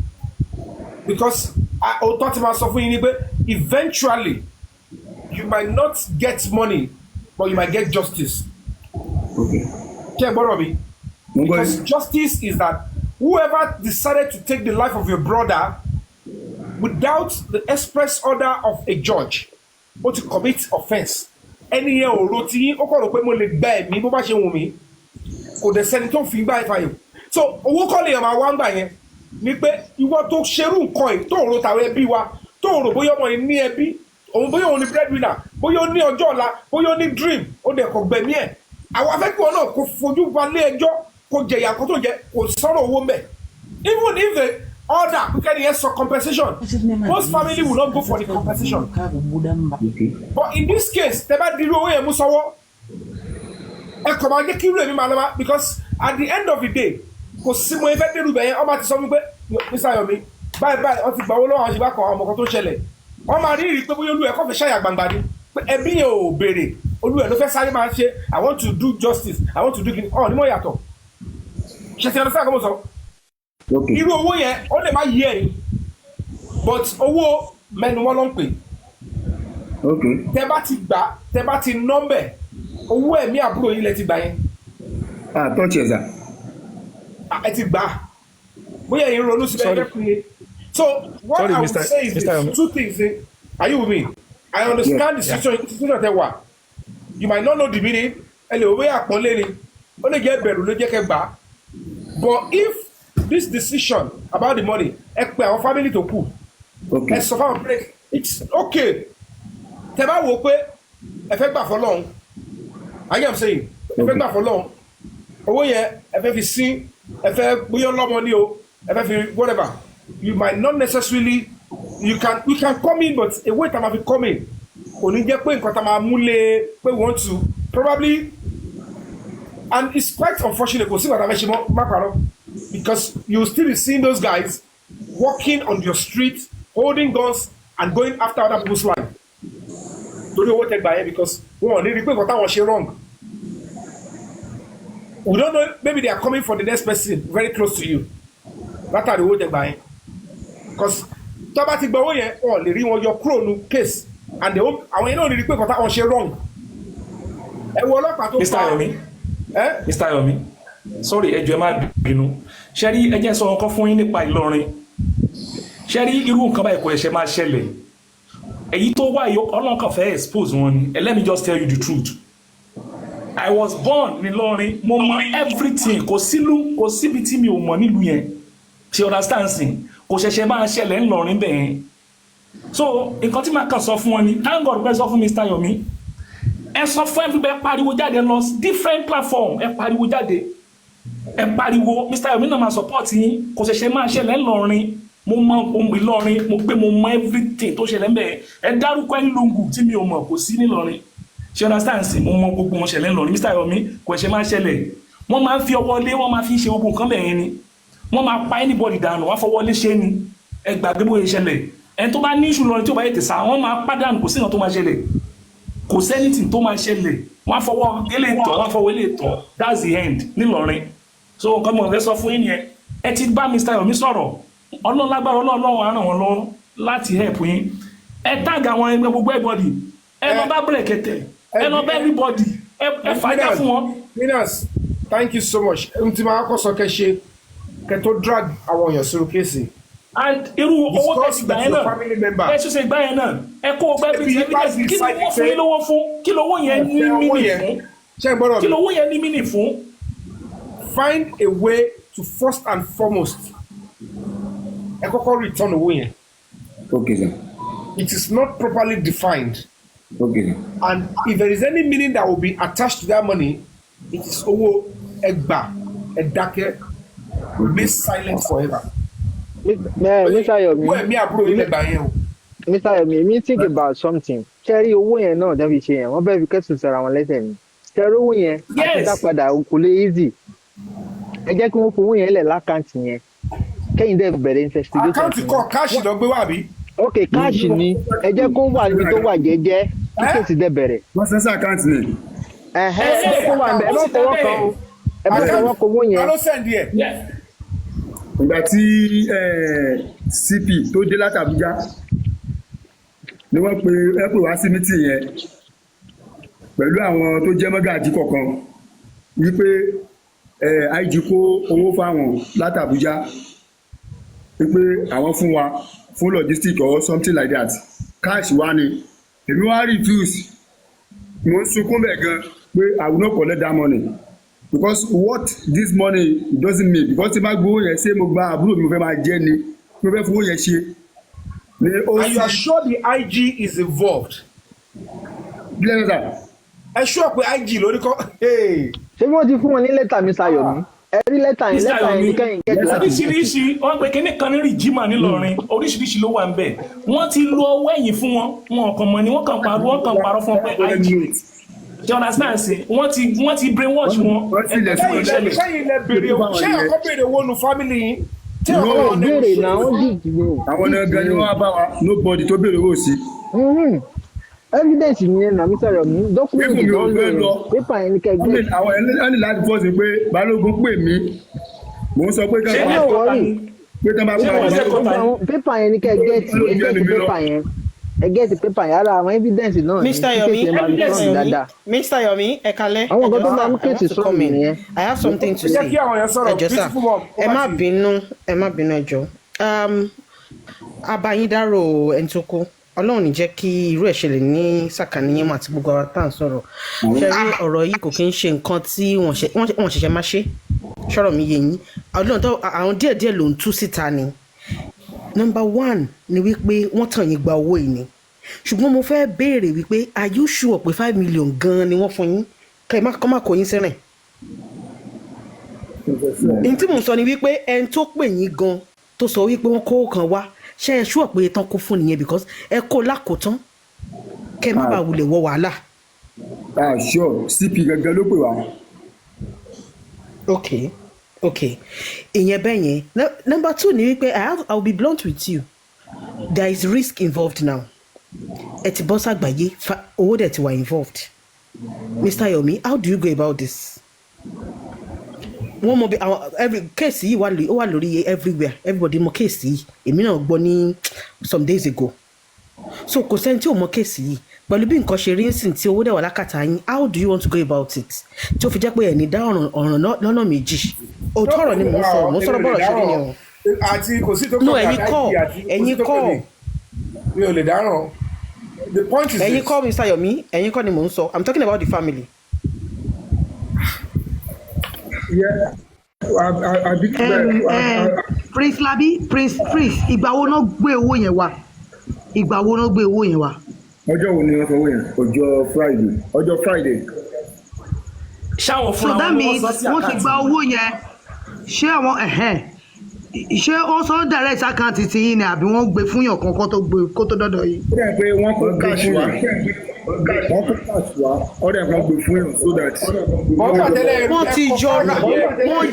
because I thought about something, eventually you might not get money, but you might get justice. Okay. Because justice is that whoever decided to take the life of your brother without the express order of a judge or to commit offense, any year or routine, or call mo le gba ẹ̀mí bó bá ṣe wù mí, kò dẹ̀ sẹ́ni tó fi gbá ìfàyè. So owó kọ́ lè máa wá ń gbà yẹn ni pé ìwọ tó ṣerú nǹkan yìí tó rò tàwọn ẹbí wa tó rò bóyá ọmọ yìí ní ẹbí òun bóyá òun ní breadwinner bóyá ó ní ọjọ́ ọ̀la bóyá ó ní dream ó dẹ̀ kò gbẹ̀mí ẹ̀ àwọn afẹ́kọ̀ọ́ náà kò fojú ba lé ẹjọ́ kò jẹ̀yà kó tó jẹ kò sọ̀rọ̀ owó mẹ́ even if the order quickly yes for compensation most family will not go for the compensation but in this case tẹ́ bá dirú owó yẹn mú sọ́wọ́ ẹ kọ̀ máa jẹ́ kí irú èmi máa lọ́wọ́ because at the end of the day kò sí mo fẹ́ dérú bẹ̀yẹn ọmọ ti sọ fún pé Mr. Yomi báyìí báyìí wọ́n ti gbà owó lọ́wọ́ àwọn ìṣèbá kan ọmọ kan tó ṣẹlẹ̀ wọ́n máa rí ìrì pé bóyá olú ẹ̀ kọ́ fẹ́ ṣàyà gbangba ni pé ẹbí yẹn ò béèrè olú ẹ̀ ló fẹ́ sáré máa ṣe I want to do justice I want to do kini ọ̀ ní mọ̀ yàtọ̀ ṣe ti understand kọ́mọ̀ sọ irú owó yẹn ó lè má yí ẹ̀yìn but owó mẹ́nu wọn ló ń pè tẹ́ bá ti gbà tẹ́ bá ti nọ́mbẹ̀ owó ẹ̀mí àbúrò yín lẹ ti gbà yẹn. Tọ́ọ̀chì ẹ̀sà. Ẹ ti gbà bóyá ẹ̀yin ronú sí bẹ́ẹ̀ pé so what sorry, I would say is this two things are you with me I understand the situation tẹ wà you might not know the meaning ẹ lè wé àpọ́nlé ni ó lè jẹ́ bẹ̀rù ló jẹ́ kẹ́ gbà but if this decision about the money ẹ pè àwọn family tó kù ẹ sọ fáwọn pé it's okay tẹ bá wò pé ẹ fẹ́ gbà fọlọ́run I am saying ẹ fẹ́ gbà fọlọ́run owó yẹn ẹ fẹ́ fi sí ẹ fẹ́ bóyá lọ́mọ ní o ẹ fẹ́ fi whatever you might not necessarily you can come in but a way tá ma fi come in kò ní jẹ́ pé nǹkan tá ma mú lé pé we want to probably and it's quite unfortunate kò sí ìgbà tá a fẹ́ ṣe má parọ́ because you still be seeing those guys walking on your street holding guns and going after other people's life torí owó tẹ gbà yẹn because wọn ò ní rí pé nǹkan táwọn ṣe wrong. We don't know, maybe they are coming for the next person very close to you. látàrí owó tẹ gbà yẹn because tó bá ti gba owó yẹn wọn lè rí wọn yọ kúrò nu case and àwọn yẹn náà lè rí pé kọ́tà wọn ṣe wrong ẹ wo ọlọ́pàá tó Mr. Yomi Mr. Yomi sorry ẹ jọ̀ọ́ ẹ má bínú ṣe rí ẹ jẹ́ sọ ọkọ fún yín nípa Ìlọrin ṣe rí irú nǹkan báyìí kò ẹ̀ṣẹ̀ máa ṣẹlẹ̀ èyí tó wà yìí Ọlọ́run kan fẹ́ expose wọn ni and let me just tell you the truth I was born ní Ìlọrin mo mọ everything kò síbi tí mi ò mọ̀ nílùú yẹn ṣe understand sin kò ṣẹ̀ṣẹ̀ máa ṣẹlẹ̀ ńlọrin bẹ́ẹ̀ yẹn so nǹkan tí màá kàn sọ fún wọn ni thank God pé sọ fún Mr. Yomi ẹ sọ fún everybody ẹ pariwo jáde lọ different platform ẹ pariwo jáde ẹ pariwo Mr. Yomi náà máa support yín kò ṣẹ̀ṣẹ̀ máa ṣẹlẹ̀ ńlọrin mo mọ ohun Ìlọrin mo pé mo mọ everything tó ṣẹlẹ̀ ńbẹ̀ ẹ dárúkọ ẹni lungu tí mi ò mọ̀ kò sí nílọrin ṣe understand sí mo mọ gbogbo wọn ṣẹlẹ̀ ńlọrin Mr. Yomi kò ṣe máa ṣẹlẹ̀ wọ́n máa ń fi ọwọ́ lé wọ́n máa fi ń ṣe gbogbo nǹkan bẹ́ẹ̀ yẹn ni wọ́n máa pa anybody dànù wọ́n fọwọ́ lé ṣe ni ẹ gbàgbé bóyá ṣẹlẹ̀ ẹni tó bá ní ìṣù lọrin tí ó bá yẹ tẹ̀sà wọ́n máa pàdánù kò sí nǹkan tó máa ṣẹlẹ̀ kò sẹ́nìtì tó máa ṣẹlẹ̀ wọ́n fọwọ́ ilé ìtọ́ wọ́n fọwọ́ ilé ìtọ́ that's the end nílọrin so nǹkan mọ̀ fẹ́ sọ fún yín yẹn ẹ ti bá Mr. Yomi sọ̀rọ̀ Ọlọ́run lágbára Ọlọ́run á ràn wọ́n lọ́wọ́ láti help yín ẹ tag àwọn ẹgbẹ́ gbogbo everybody ẹ lọ bá bẹ̀rẹ̀kẹ̀tẹ̀ ẹ lọ bá everybody ẹ fàájà fún wọn. Minas thank you so much ohun tí màá kọ́ sọ kẹ́ ṣe kẹ́ tó drag àwọn èèyàn sínú kéèsì. and irú owó tẹ̀sí gbà yẹn náà ẹ ṣe gbà yẹn náà ẹ kó o gbẹ́ bí ti evidence kí ló wọ́n fún yín lówó fún kí lówó yẹn ní mínì fún kí lówó yẹn ní mínì fún. find a way to first and foremost ẹ kọ́kọ́ return owó yẹn. Okay, sir. It is not properly defined. Okay, sir. And if there is any meaning that will be attached to that money, it is owó ẹgbà ẹ̀dákẹ́ remain silent forever. Mr. Yomi. Wọ́n ẹ̀mí àbúrò ilẹ̀ gbà yẹn o. Mr. Yomi, me think about something. Kẹ́rí owó yẹn náà dẹ́bi ṣe yẹn, wọ́n bẹ́ẹ̀ fi kẹ́sùn sara wọn lẹ́sẹ̀ ni. Kẹ́rí owó yẹn, àtúntà padà kò lè easy. Ẹ jẹ́ kí wọ́n fowó yẹn lẹ̀ lákàntì yẹn. Kẹ́yìn dẹ́ bẹ̀rẹ̀ investigation. Àkáǹtì kọ́ káàṣì lọ gbé wá bí. Ok, káàṣì ni ẹ jẹ́ kó wà níbi tó wà jẹ́jẹ́ kí kèsì dẹ́ bẹ̀rẹ̀. wọ́n sẹ́sẹ́ àkáǹtì ni. Ẹ jẹ́ kó wà níbẹ̀ ẹ má fọwọ́ kan o ẹ má fọwọ́ kan owó yẹn. Ta ló sẹ́ndì ẹ̀? ìgbà tí CP tó dé láti Àbújá ni wọ́n pè wá sí mítì yẹn pẹ̀lú àwọn tó jẹ́ mọ́gàjí kọ̀ọ̀kan wípé IG kó owó fáwọn láti Àbújá wípé àwọn fún wa fún logistic or something like that cash wá ni èmi wá refuse mo ń sunkún bẹ́ẹ̀ gan pé I will not collect that money because what this money doesn't mean because tí bá gbowó yẹn ṣé mo gba àbúrò mi mo fẹ́ máa jẹ́ ni mo fẹ́ fowó yẹn ṣe. And you are sure the IG is involved? Bílẹ̀ sà. Ẹ sure pé IG lórí kọ́? Ṣé wọ́n ti fún wọn ní lẹ́tà Mr. Yomi? Ẹ rí lẹ́tà yẹn ní kẹ́yìn kẹ́kẹ́ láti. Oríṣiríṣi wọ́n pe kíní kan ní rìjímà nílọrin oríṣiríṣi ló wà ń bẹ̀ wọ́n ti lo ọwọ́ ẹ̀yìn fún wọn kàn mọ̀ ni wọ́n kàn parọ́ fún pé IG you understand sí wọ́n ti brainwash wọn. Ṣẹ́yìn lẹ bèrè o ṣé ọkọ bèrè wo nu family yín? Wọ́n béèrè náà wọ́n dìde o. Àwọn ẹgbẹ́ ni wọ́n bá wa nobody tó béèrè owó sí. Evidence yẹn na Mr. Yomi document tó ń lò pépà yẹn ní kẹgbẹ́. Àwọn ẹni láti fọ́ọ̀sì pé Balógun pè mí mò ń sọ pé ṣé ní òwòrì pé tán bá pa wọn. pépà yẹn ní kẹgbẹ́ tí pépà yẹn ẹgẹ́ ti pépà yẹn ara àwọn evidence náà ní Mr. Yomi ẹ kalẹ́. àwọn nǹkan tó máa mú kéèsì sọ̀rọ̀ nìyẹn. I have something to say. Ẹjọ́ sà ẹ má bínú ẹjọ́ abayíndárò ẹni tó kú Ọlọ́run ní jẹ́ kí irú ẹ̀ ṣẹlẹ̀ ní sàkàníyàn àti gbogbo àwọn tá à ń sọ̀rọ̀ ṣe rí ọ̀rọ̀ yìí kò kí ń ṣe nǹkan tí wọ́n ṣẹ̀ṣẹ̀ máa ṣe ṣọ̀rọ̀ mi yé yín àwọn díẹ̀díẹ̀ ló ń tú síta ni. Number 1 ni wípé wọ́n tàn yín gba owó yìí ni ṣùgbọ́n mo fẹ́ béèrè wípé are you sure pé 5 million gan-an ni wọ́n fún yín kẹ́ ẹ má kó yín sẹ́rìn. ní tí mò ń sọ ni wípé ẹni tó pè yín gan tó sọ wípé wọ́n kó kan wá ṣe ẹ ṣúọ̀ pé tán kó fún nìyẹn because ẹ kó lákòótán kẹ́ ẹ má bàa wulẹ̀ wọ wàhálà. Sure CP gẹ́gẹ́ ló pè wá. Okay ìyẹn bẹ́ẹ̀ yẹn. Number 2 ni wípé I will be blunt with you there is risk involved now ẹ ti bọ́ sàgbáyé owó dẹ̀ ti wà involved. Mr. Yomi, how do you go about this? wọ́n mọ bí àwọn every case yìí wà lórí everywhere everybody mọ case yìí èmi náà gbọ́ ní some days ago so kò sẹ́ni tí ò mọ case yìí pẹ̀lú bí nǹkan ṣe rí nsìn tí owó dẹ̀ wà lákàtà yín how do you want to go about it tí ó fi jẹ́ pé ẹ̀ní dá ọ̀ràn lọ́nà méjì òótọ́ ọ̀rọ̀ ni mò ń sọ̀rọ̀ bọ́rọ̀ ṣe rí ni o. àti kò sí tó kọ́ no ẹ̀yin kọ́ mi ò lè dáràn the point is ẹ̀yin kọ́ Mr. Yomi ẹ̀yin kọ́ ni mò ń sọ I'm talking about the family. Yeah. Prince Labi Prince ìgbà wo náà gbé owó yẹn wá ọjọ́ wo ni wọ́n sọ owó yẹn ọjọ́ Friday. ṣáwọn so fúnra that wọn means sọ sí wọ́n ti gba àkáǹtì owó yẹn ṣé àwọn ṣé ó sọ direct account ti yín ni àbí wọ́n gbé fún yàn kankan tó gbé kó tó dọ́dọ̀ yìí. ó dẹ̀ pé wọ́n kó cash wá ó dẹ̀ kan gbé fún yàn so that. wọ́n ti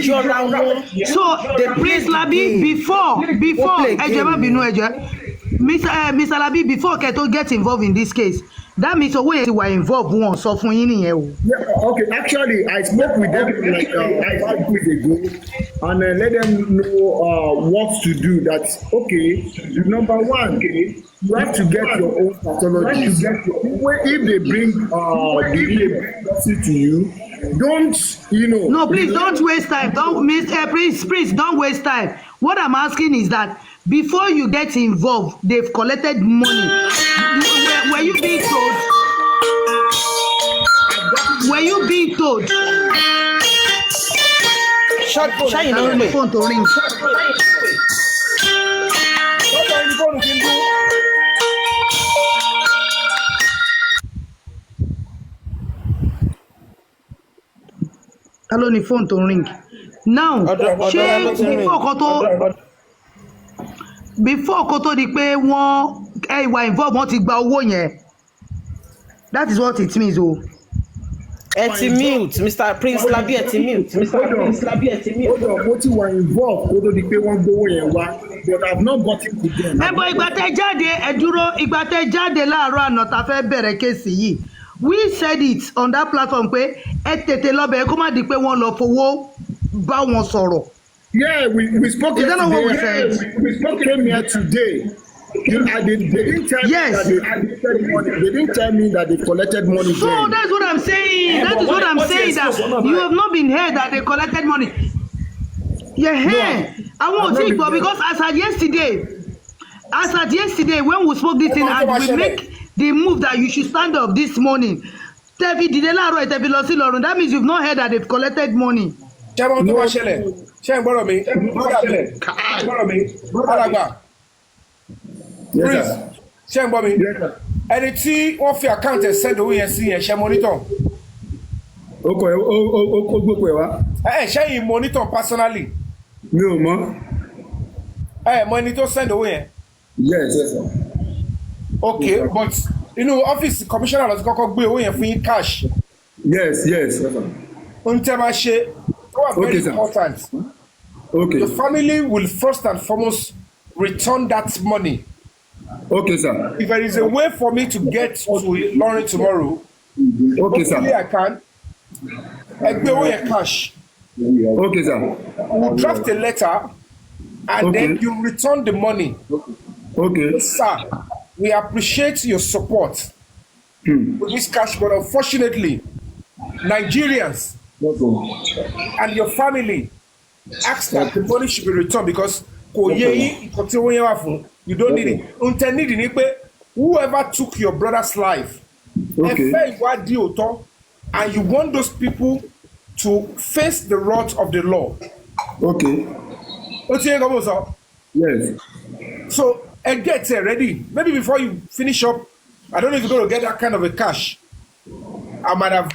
jọra wọn. so the Prince Labi before ẹjẹ má bínú ẹjẹ Mr. Labi before kẹ́ tó get involved in this case that means owó yẹn ti wà involved wọn sọ fún yín nìyẹn o. Yeah, okay, actually I spoke with them like 5 weeks ago and let them know what to do. That okay, number one, you have to get your own pathology. If they bring the to you, don't No, please don't waste time. Don't please don't waste time. What I'm asking is that before you get involved, they've collected money. Were you being told? ṣáyìn náà ń lè. Phone to ring. Hello, ni phone to ring. Now, ṣé before kó tó di pé wọ́n ìwà involve wọ́n ti gba owó yẹn, that is what it means o. ẹ ti mute Mr. Prince Labi ẹ ti mute. mo ti wà involved kó tó di pé wọ́n gbowó yẹn wá but I have not got it to them. Ẹ̀bọ̀ ìgbà tẹ́ jáde ẹ dúró ìgbà tẹ́ jáde láàárọ̀ àná tá fẹ́ bẹ̀rẹ̀ kéèsì yìí we said it on that platform pé ẹ tètè lọ bẹ̀rẹ̀ kó má di pé wọ́n lọ fowó bá wọn sọ̀rọ̀. Yeah, we spoke Is that not what we yesterday. said? We spoke here today. They didn't tell Yes. me that they collected money. They didn't tell me that they collected money. So then. that's what I'm saying. That is what I'm saying, that you have not been heard that they collected money. Yeah, I won't take, but because as at yesterday when we spoke this thing and we make the move that you should stand up this morning, that means you've not heard that they've collected money. ṣé wọn tó bá ṣẹlẹ̀ ṣé ń gbọ́dọ̀ mi alàgbà Prince ṣé ń gbọ́ mi ẹni tí wọ́n fi àkáǹtì ẹ̀ send owó yẹn sí yẹn ṣe monitor. ó gbogbo ẹ̀ wá. ṣé yìí monitor personally. mi ò mọ̀. mọ ẹni tó send owó yẹn. Yes, sir. Okay, but inú ọ́fíìsì commissioner ló ti kọ́kọ́ gbé owó yẹn fún yín cash. Yes. ohun tẹ́ máa ṣe very important. Okay. The family will first and foremost return that money. Okay, sir. If there is a way for me to get to Lauren tomorrow, okay, sir. I can. Ẹgbẹ́ owó yẹn cash. Okay, sir. We'll draft a letter and then you return the money. Okay. Sir, we appreciate your support with this cash, but unfortunately, Nigerians and your family ask that the money should be returned because you don't need it. Whoever took your brother's life, and you want those people to face the wrath of the law. Okay. Yes. So, and get ready. Maybe before you finish up, I don't know if you're going to get that kind of a cash. I might have,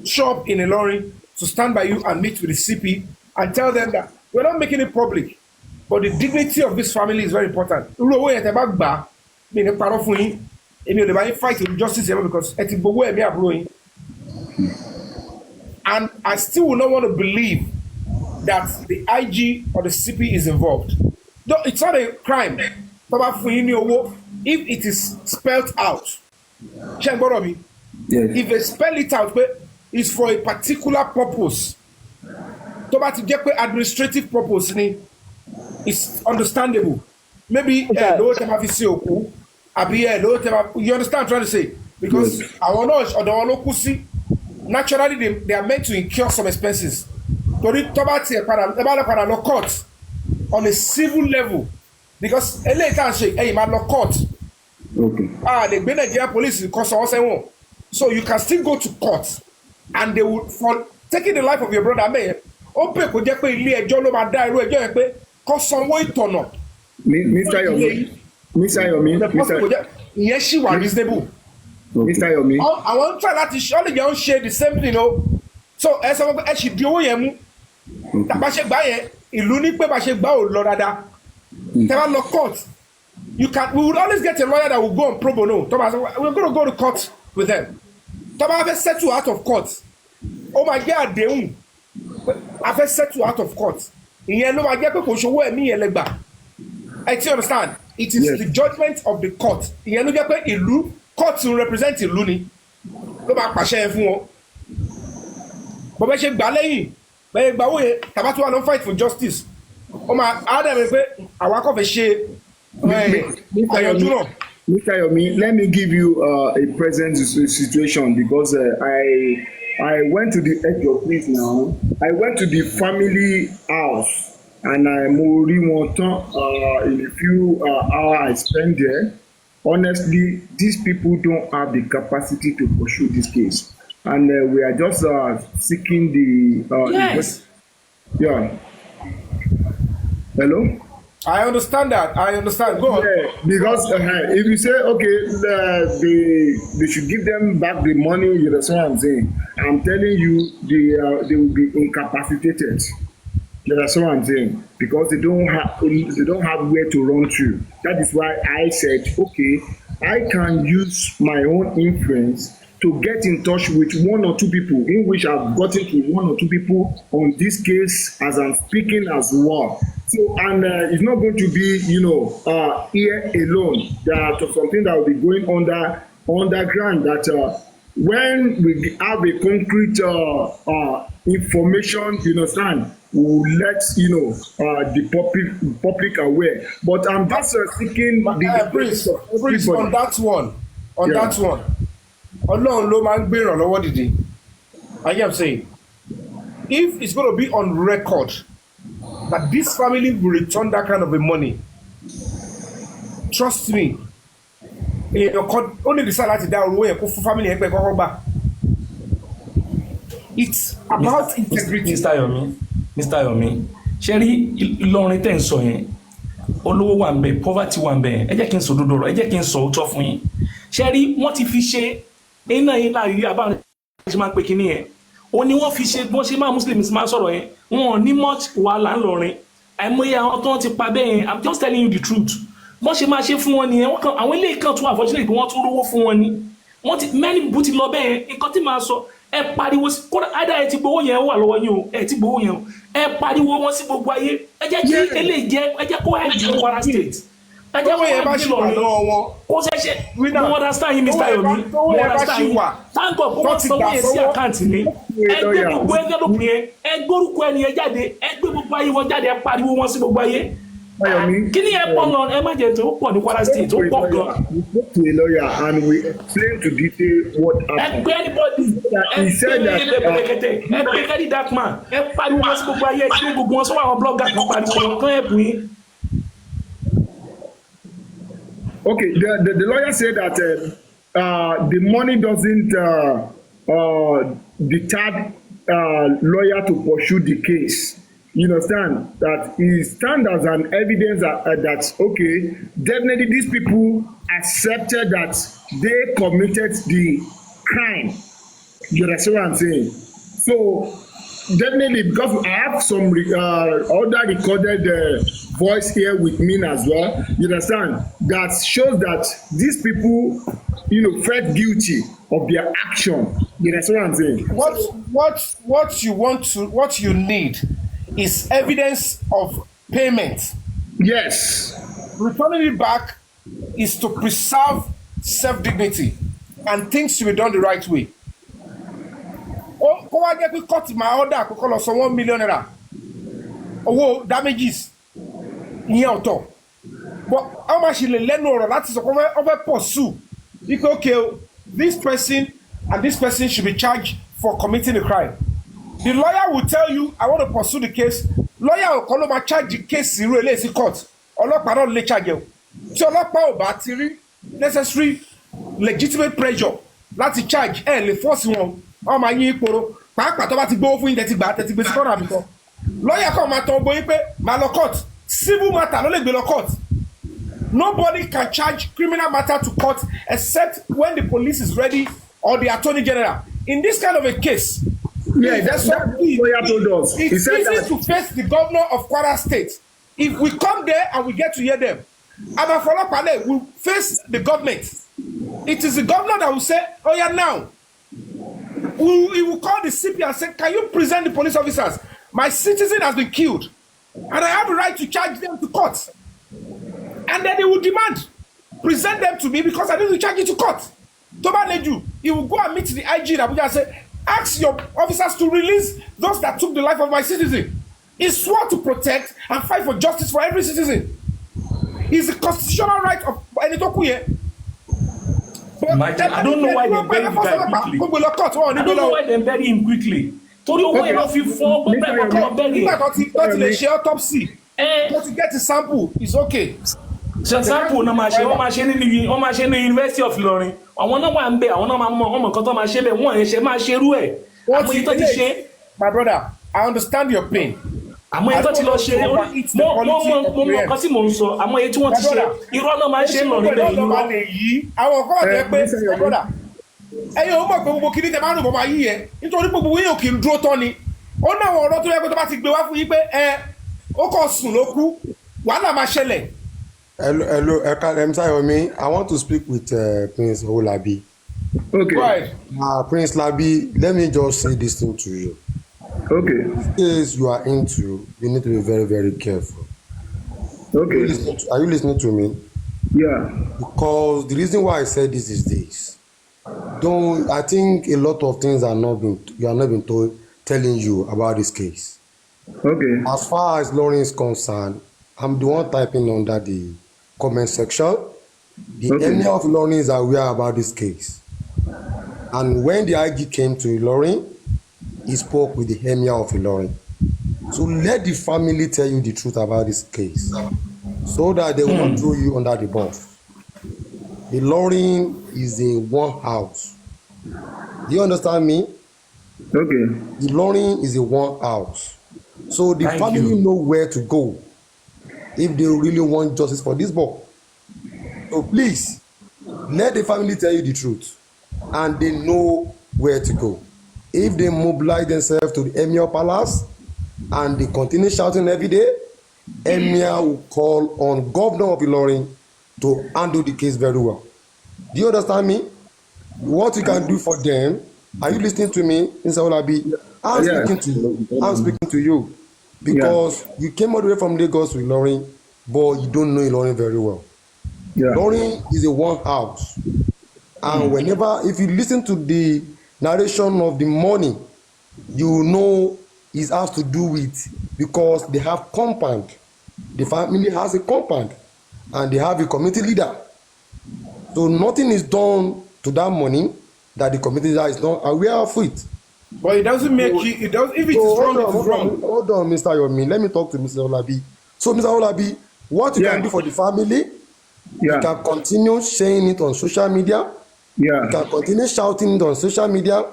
show up in a lorry to stand by you and meet with the CP and tell them that we're not making it public, but the dignity of this family is very important. Fight with justice because and I still will not want to believe that the IG or the CP is involved. No, it's not a crime. If it is spelled out, if they spell it out, it's for a particular purpose. tó bá ti jẹ́ pé administrative purpose ni it's understandable maybe lówó tẹ́ máa fi sí òkú àbí lówó tẹ́ máa you understand what I'm trying to say because àwọn náà ọ̀dọ̀ wọn ló kú sí naturally they are meant to incur some expenses torí tó bá tiẹ̀ padà lọ court on a civil level because eléyìí tá à ń ṣe ẹ̀yìn máa lọ court lè gbé Nigerian police kọ́ sọ wọ́n sẹ́wọ̀n so you can still go to court and they will for taking the life of your brother mẹ́yẹn ó pè kó jẹ́ pé ilé ẹjọ́ ló máa dá irú ẹjọ́ yẹn pé kó sanwó ìtọ̀nà. Mr. Yomi ìyẹn ṣì wà reasonable. Mr. Yomi. àwọn ń try láti ṣe ọ́ lè jẹ́ ó ń ṣe the same thing o so ẹ sọ pé ẹ ṣì di owó yẹn mú bá ṣe gbà yẹn ìlú ní pé bá ṣe gbà ò lọ dáadáa tẹ́ bá lọ court we will always get a lawyer that will go on pro bono Thomas we are going to go to court with them tó bá fẹ́ settle out of court ó máa jẹ́ àdéhùn a fẹ́ settle out of court ìyẹn ló máa jẹ́ pé kò ṣòwò ẹ̀mí yẹn lẹ́gbà I ti understand it is the judgment of the court ìyẹn ló jẹ́ pé ìlú court ń represent ìlú ni ló máa pàṣẹ yẹn fún wọn bọ́bẹ́ ṣe gbà lẹ́yìn bẹ́ẹ̀ gbà owó yẹn tàbá tó wà lọ fight for justice ó máa àádẹ́rẹ́ pé àwa kò fẹ́ ṣe àyànjú náà. Mr. Yomi, let me give you a present situation because I went to the edge of place now. I went to the family house and mo rí wọn tán in a few hours I spent there. Honestly, these people don't have the capacity to pursue this case, and we are just seeking the. Yes. Yeah. Hello. I understand that. I understand. Go on. Yeah, because if you say okay, they should give them back the money, you understand what I'm saying? I'm telling you, they will be incapacitated. You understand what I'm saying? Because they don't have where to run to. That is why I said, okay, I can use my own influence to get in touch with one or two people, in which I've gotten to one or two people on this case as I'm speaking as well. So, and it's not going to be, here alone. That something that will be going underground. That when we have a concrete information, you understand, we will let the public aware. But I'm just seeking the Prince, on that one. That one. Ọlọ́run ló máa ń gbé ìrànlọ́wọ́ dìde. I am saying, if it's going to be on record that this family will return that kind of a money, trust me, only decide láti dá owó yẹn kó fún family yẹn pé kọ́kọ́ gbà. It's about integrity. Mr. Yomi, ṣé rí Ìlọrin tẹ́ ń sọ yẹn, olówó wà ń bẹ, poverty wà ń bẹ, ẹ jẹ́ kí n sọ òdodo ọ̀rọ̀, ẹ jẹ́ kí n sọ òótọ́ fún yín. Ṣé rí wọ́n ti fi ṣe iná yín láàrin àbáwọn ṣe máa ń pe kinní yẹn ó ní wọ́n fi ṣe bọ́n ṣe máa muslims máa sọ̀rọ̀ yẹn wọn ò ní much wàhálà ńlọrin àìmọye àwọn tó ń ti pa bẹ́ẹ̀ yẹn I'm just telling you the truth bọ́n ṣe máa ṣe fún wọn nìyẹn wọ́n kan àwọn ilé kan tún unfortunately pé wọ́n tún rówó fún wọn ni wọ́n ti many people ti lọ bẹ́ẹ̀ yẹn nǹkan tí màá sọ ẹ pariwo sí kódà àìdá ẹ ti gbowó yẹn wà lọ́wọ́ yín o ẹ ti gbowó yẹn o ẹ pariwo wọn sí gbogbo ayé ẹ jẹ́ kí eléyìí jẹ́ ẹ jẹ́ kó ẹ jẹ́ Kwara State ẹ jẹ́ kó ẹ bá ṣì wà lọ́wọ́ wọn kó ṣẹ̀ṣẹ̀ mo understand yín Mr. Yomi mo understand yín thank God kó wọ́n sanwó yẹn sí àkáǹtì mi ẹ gbé gbogbo ẹgbẹ́ lópin yẹn ẹ gbórúkọ ẹni yẹn jáde ẹ gbé gbogbo ayé wọn jáde ẹ pariwo wọn sí gbogbo ayé kí ni ẹ pọ̀ lọ ẹ má jẹ́ tó pọ̀ ní Kwara State tó pọ̀ gan. We spoke to a lawyer and we explained to detail what happened. ẹ gbé anybody He said that ẹ gbé kẹ́ni dark man ẹ pariwo wọn sí gbogbo ayé ẹ sí gbogbo wọn sọ àwọn blogger kan pariwo wọn kán ẹ̀ bùn yín. Okay, the lawyer said that the money doesn't deter lawyer to pursue the case. You understand that it stands as an evidence that okay, definitely these people accepted that they committed the crime. You understand what I'm saying? So definitely, because I have some other recorded voice here with me as well, you understand, that shows that these people, felt guilty of their action. You understand what I'm saying? What you need is evidence of payment. Yes. Returning it back is to preserve self-dignity and things to be done the right way. Kó wá jẹ́ pé court máa order àkókò lọ san 1 million naira owó damages ìyẹn ọ̀tọ̀ but how much lè lẹ́nu ọ̀rọ̀ láti sọ pé wọ́n fẹ́ pursue wípé okay this person and this person should be charged for committing a crime. The lawyer will tell you I want to pursue the case. Lawyer kan ló máa charge the case irú eléyìí sí court. Ọlọ́pàá náà lè charge o. Tí ọlọ́pàá ò bá ti rí necessary legitimate pressure láti charge lè force wọn. Wọ́n máa yín iporo. Pàápàá tó bá ti gbówó fún yín tẹ́tí gbà tẹ́tí gbé sí kọ́nà àbíkọ́. Lawyer kan máa tọ́ gbóyún pé máa lọ court. Civil matter ló lè gbé lọ court. Nobody can charge criminal matter to court except when the police is ready or the attorney general. In this kind of a case, yeah, that's what the lawyer told us. It's easy to face the governor of Kwara State. If we come there and we get to hear them, Abafolo Pale will face the government. It is the governor that will say, oh yeah, now. He will call the CP and say, can you present the police officers? My citizen has been killed. And I have a right to charge them to court. And then they will demand, present them to me because I need to charge you to court. Toba Leju, he will go and meet the IG in Abuja and say, ask your officers to release those that took the life of my citizen. He swore to protect and fight for justice for every citizen. It's the constitutional right of Enitokuye. I don't know why they bury the guy quickly. I don't know why they bury him quickly. Torí owó ẹ̀ lọ fi fọ́ gbogbo ẹ̀ kọ́ bẹ́ẹ̀. Nígbà tó ti lè ṣe autopsy, tó ti get the sample, it's okay. Sample náà máa ṣe wọ́n máa ṣe ní University of Ilorin. Àwọn náà wà ń bẹ̀, àwọn náà máa mọ ọmọ nǹkan tó máa ṣe bẹ́ẹ̀, wọ́n ẹ̀ ṣe máa ṣerú ẹ̀. Àmọ́ èyí tó ti ṣe. My brother, I understand your pain. Àmọ́ èyí tó ti lọ ṣe mo mọ nǹkan tí mò ń sọ, àmọ́ èyí tí wọ́n ti ṣe irọ́ náà máa ń ṣe lọ nílẹ̀ ìlú wa. Àwọn kan wà pé my brother, ẹ̀yin ò mọ̀ pé gbogbo kìíní tẹ máa ń rò bọ́ máa yí yẹ nítorí gbogbo yín ò kì í dúró tán ni. Ó ní àwọn ọ̀rọ̀ tó yẹ pé tó bá ti gbé wá fún yín pé ó kàn sùn ló kú, wàhálà máa ṣẹlẹ̀. Hello, Sayomi. I want to speak with Prince Olabi. Okay. Right. Prince Labi, let me just say this thing to you. Okay. The case you are into, you need to be very, very careful. Okay. Are you listening to me? Yeah. Because the reason why I said this is this. I think a lot of things you are not been telling you about this case. Okay. As far as Lauren is concerned, I'm the one typing under the comment section. The Emir of Ilorin is aware about this case. And when the IG came to Ilorin, he spoke with the Emir of Ilorin. So let the family tell you the truth about this case so that they won't throw you under the bus. Ilorin is a one house. Do you understand me? Okay. Ilorin is a one house. So the family know where to go if they really want justice for this boy. So please, let the family tell you the truth and they know where to go. If they mobilize themselves to the Emir Palace and they continue shouting every day, Emir will call on Governor of Ilorin to handle the case very well. Do you understand me? What you can do for them, are you listening to me, Mr. Olabi? I'm speaking to you because you came all the way from Lagos to Ilorin, but you don't know Ilorin very well. Yeah. Ilorin is a one house. And if you listen to the narration of the morning, you know it has to do with because they have compound. The family has a compound and they have a community leader. So nothing is done to that money that the community leader is not aware of it. But it doesn't make if it is wrong, it is wrong. Hold on, Mr. Yomi. Let me talk to Mr. Olabi. So, Mr. Olabi, what you can do for the family, you can continue sharing it on social media. Yeah. You can continue shouting it on social media,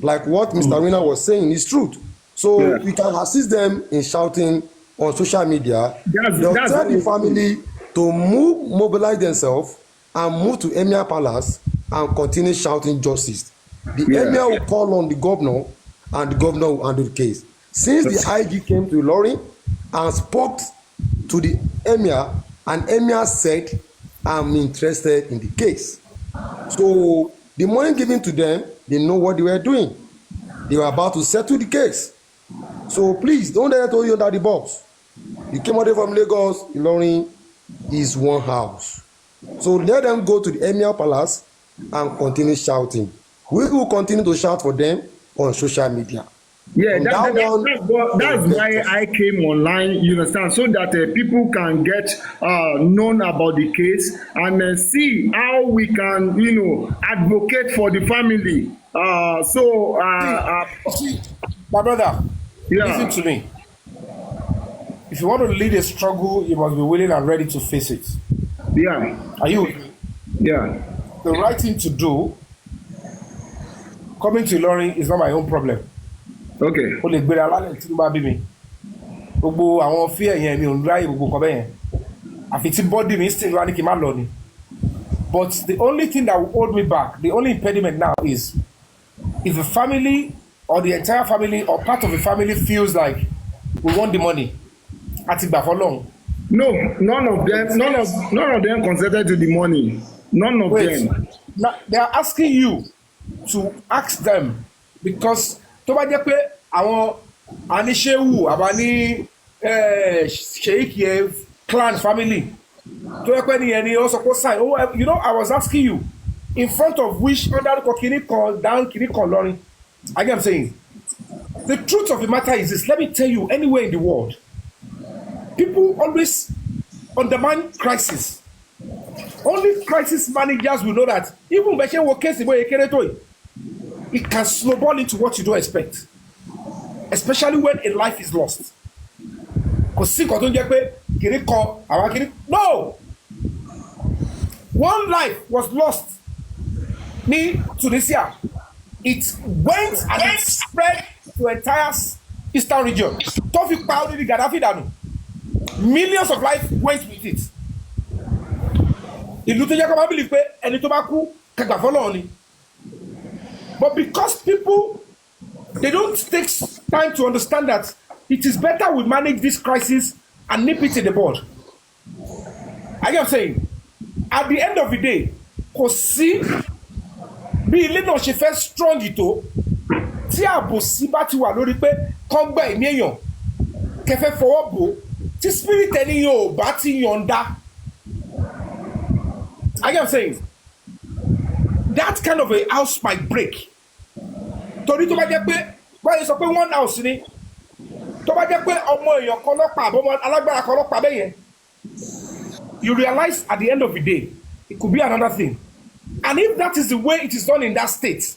like what Mr. Rina was saying is truth. So we can assist them in shouting on social media. That's tell the family to mobilize themselves and move to Emir Palace and continue shouting justice. The Emir will call on the governor and the governor will handle the case. Since the IG came to Ilorin and spoke to the Emir, and Emir said, I'm interested in the case. So the money given to them, they know what they were doing. They were about to settle the case. So please, don't let them throw you under the box. You came out from Lagos, Ilorin is one house. So let them go to the Emir Palace and continue shouting. We will continue to shout for them on social media. Yeah, And that's why I came online, you understand, so that people can get known about the case and see how we can, advocate for the family. See, my brother, Yeah. listen to me. If you want to lead a struggle, you must be willing and ready to face it. Yeah. Are you with me? Yeah. The right thing to do, coming to Ilorin is not my own problem. Okay. O lè gbéra lálẹ́ tí ló bá bí mi. Gbogbo àwọn fear yẹn mi ò ń ráyè gbogbo nǹkan bẹ́ẹ̀ yẹn. Àfi tí body mi still wá ní kí n má lọ ni. But the only thing that will hold me back, the only impediment now is if the family or the entire family or part of the family feels like we want the money, àti gbà fọlọ́run. No, none of them consented to the money. None of them. Now, they are asking you to ask them because tó bá jẹ́ pé àwọn aníṣẹ́wù àbáni sheik yẹn clan family tó yẹ pé nìyẹn ni ó sọ pé sign I was asking you in front of which ọ̀dàrúkọ kìíní kan down kìíní kan lọ́rin. I get what I'm saying. The truth of the matter is this, let me tell you, anywhere in the world people always undermine crisis. Only crisis managers will know that even bẹ́ẹ̀ ṣe wo kéèsì bóyá kéré tó yìí, it can snowball into what you don't expect, especially when a life is lost. Kò sí nǹkan tó ń jẹ́ pé kìíní kan àwọn kìíní. No, one life was lost ní Tunisia. It went and it spread to entire eastern region. Tó fi pa orí Gaddafi dànù. Millions of lives went with it. Ìlú tó jẹ́ kó máa believe pé ẹni tó bá kú kàgbà fọ́lọ́run ni. But because people, they don't take time to understand that it is better we manage this crisis and nip it in the bud. I get what I'm saying. At the end of the day, kò sí bí ilé náà ṣe fẹ́ strong tó tí àbòsí bá ti wà lórí pé kán gbà ẹ̀mí èèyàn kẹfẹ́ fọwọ́ bò tí spirit ẹni yẹn ò bá ti yọ̀ǹda. I get what I'm saying. That kind of a house might break. Torí tó bá jẹ́ pé báyìí sọ pé one house ni tó bá jẹ́ pé ọmọ èèyàn kan lọ́pàá àbọ̀mọ alágbára kan lọ́pàá bẹ́ẹ̀ yẹn, you realize at the end of the day it could be another thing. And if that is the way it is done in that state,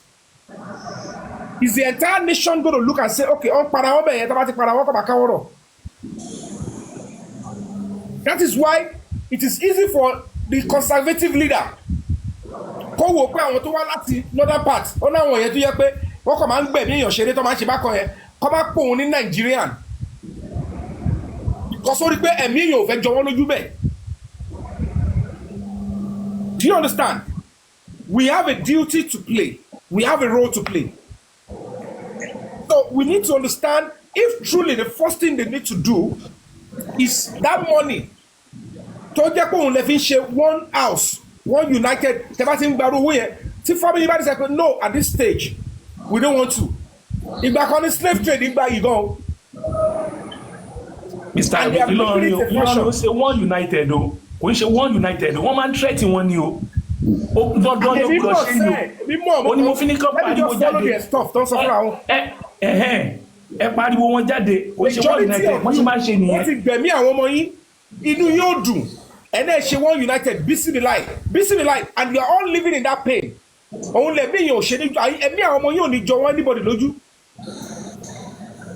is the entire nation going to look and say, okay, on para wọn bẹ́ẹ̀ yẹn tó bá ti para wọn kọ́ bá káwọ́ rọ̀? That is why it is easy for the conservative leader kó wò pé àwọn tó wá láti northern part ó náà wọ̀nyẹn tó yẹ pé wọ́n kàn máa ń gbẹ̀mí èèyàn ṣeré tó máa ń ṣe bákan yẹn kọ́ máa pòun ní Nigerian kọ́ sórí pé ẹ̀mí èèyàn ò fẹ́ jọ wọ́n lójú bẹ́ẹ̀. Do you understand? We have a duty to play. We have a role to play. So we need to understand if truly the first thing they need to do is that money tó jẹ́ pé òun lè fi ṣe one house, one united, tẹ́bá ti ń gba owó yẹn tí family bá ti sẹ́ pé no at this stage we don't want to. Ìgbà kan ní slave trade ń gba yìí gan. Mr. Ìlọrin ó ṣe one united o kò ń ṣe one united wọ́n máa ń threat wọn ni o. Dandan ló gbọ́dọ̀ ṣe ni o ní mo fi ní kán pariwo jáde ẹ pariwo wọn jáde ó ṣe one united wọ́n ṣe máa ń ṣe nìyẹn. wọ́n ti gbẹ̀mí àwọn ọmọ yín inú yóò dùn ẹ̀nà ẹ̀ ṣe one united bisimilayi and you are all living in that pain. Òun lẹ̀mí èèyàn ò ṣe ní ẹ̀mí àwọn ọmọ yín ò ní jọ wọ́n anybody lójú.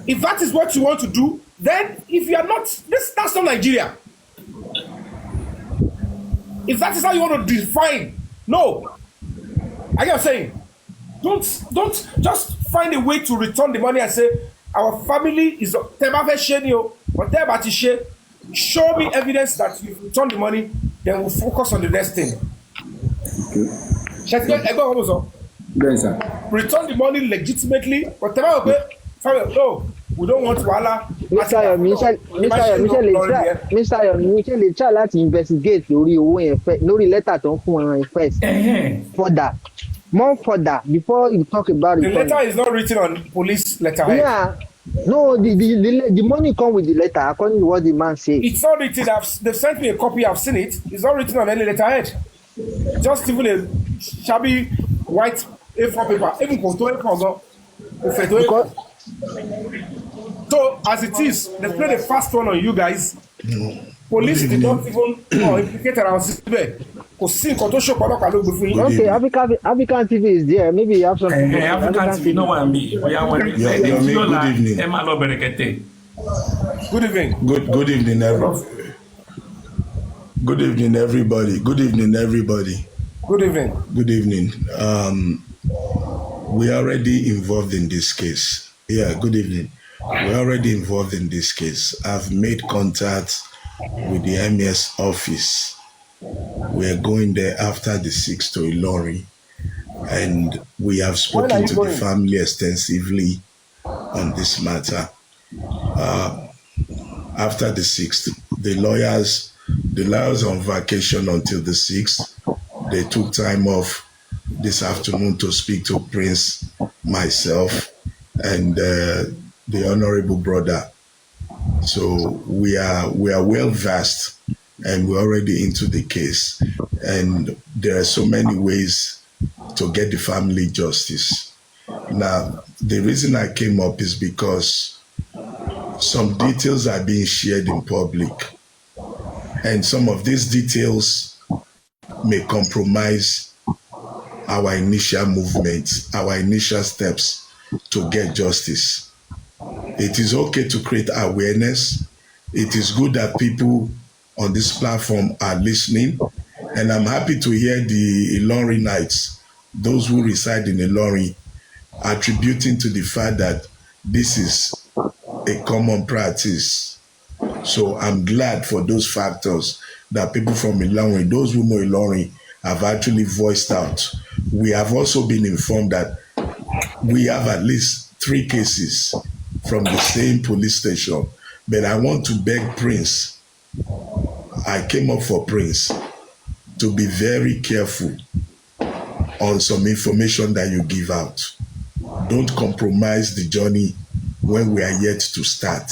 If that is what you want to do, then if you are not, that's not Nigeria. If that is how you want to define, no. I get what I'm saying. Don't just find a way to return the money and say our family is tẹ́bá share or whatever to share. Show me evidence that you returned the money, then we'll focus on the next thing. Return the money legitimately, whatever we pay. No, we don't want wahala. Mr. Yomi lè try láti investigate lórí owó yẹn lórí lẹ́tà tó ń fún wọn yẹn first. More further before you talk about it. The letter is not written on police letterhead. Yeah. No, the money come with the letter according to what the man says. It's not written. They've sent me a copy. I've seen it. It's not written on any letterhead. Just even a shabby white A4 paper. Even So as it is, they played a fast one on you guys. Police did not even implicate around síbẹ̀. Kò sí nǹkan tó ṣòpọ̀ ọlọ́pàá ló gbé fún yín. Okay, African TV is there. Maybe you have something. African TV no one be. Good evening. Good evening. Good evening, everyone. Good evening, everybody. Good evening, everybody. Good evening. Good evening. We are already involved in this case. Yeah, good evening. We're already involved in this case. I've made contact with the MES office. We're going there after the 6th to Ilori, and we have spoken to the family extensively on this matter. After the 6th, the lawyers on vacation until the 6th. They took time off this afternoon to speak to Prince, myself, and the honorable brother. So we are well versed, and we're already into the case. And there are so many ways to get the family justice. Now, the reason I came up is because some details are being shared in public, and some of these details may compromise our initial movement, our initial steps to get justice. It is okay to create awareness. It is good that people on this platform are listening, and I'm happy to hear the Ilorinites, those who reside in Ilori, attributing to the fact that this is a common practice. So I'm glad for those factors that people from Ilori, those who know Ilori, have actually voiced out. We have also been informed that we have at least 3 cases from the same police station. But I want to beg Prince, I came up for Prince, to be very careful on some information that you give out. Don't compromise the journey when we are yet to start.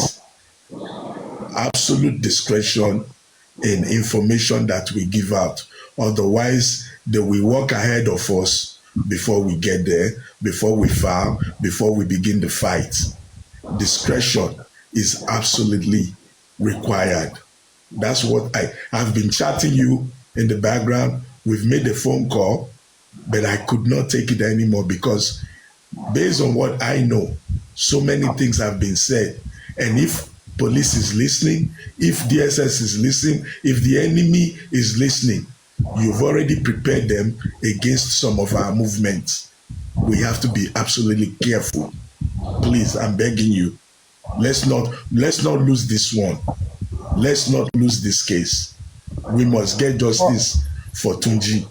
Absolute discretion in information that we give out. Otherwise, they will walk ahead of us before we get there, before we file, before we begin the fight. Discretion is absolutely required. That's what I've been chatting you in the background. We've made a phone call, but I could not take it anymore because based on what I know, so many things have been said. And if police is listening, if DSS is listening, if the enemy is listening, you've already prepared them against some of our movements. We have to be absolutely careful. Please, I'm begging you. Let's not lose this one. Let's not lose this case. We must get justice for Tunji.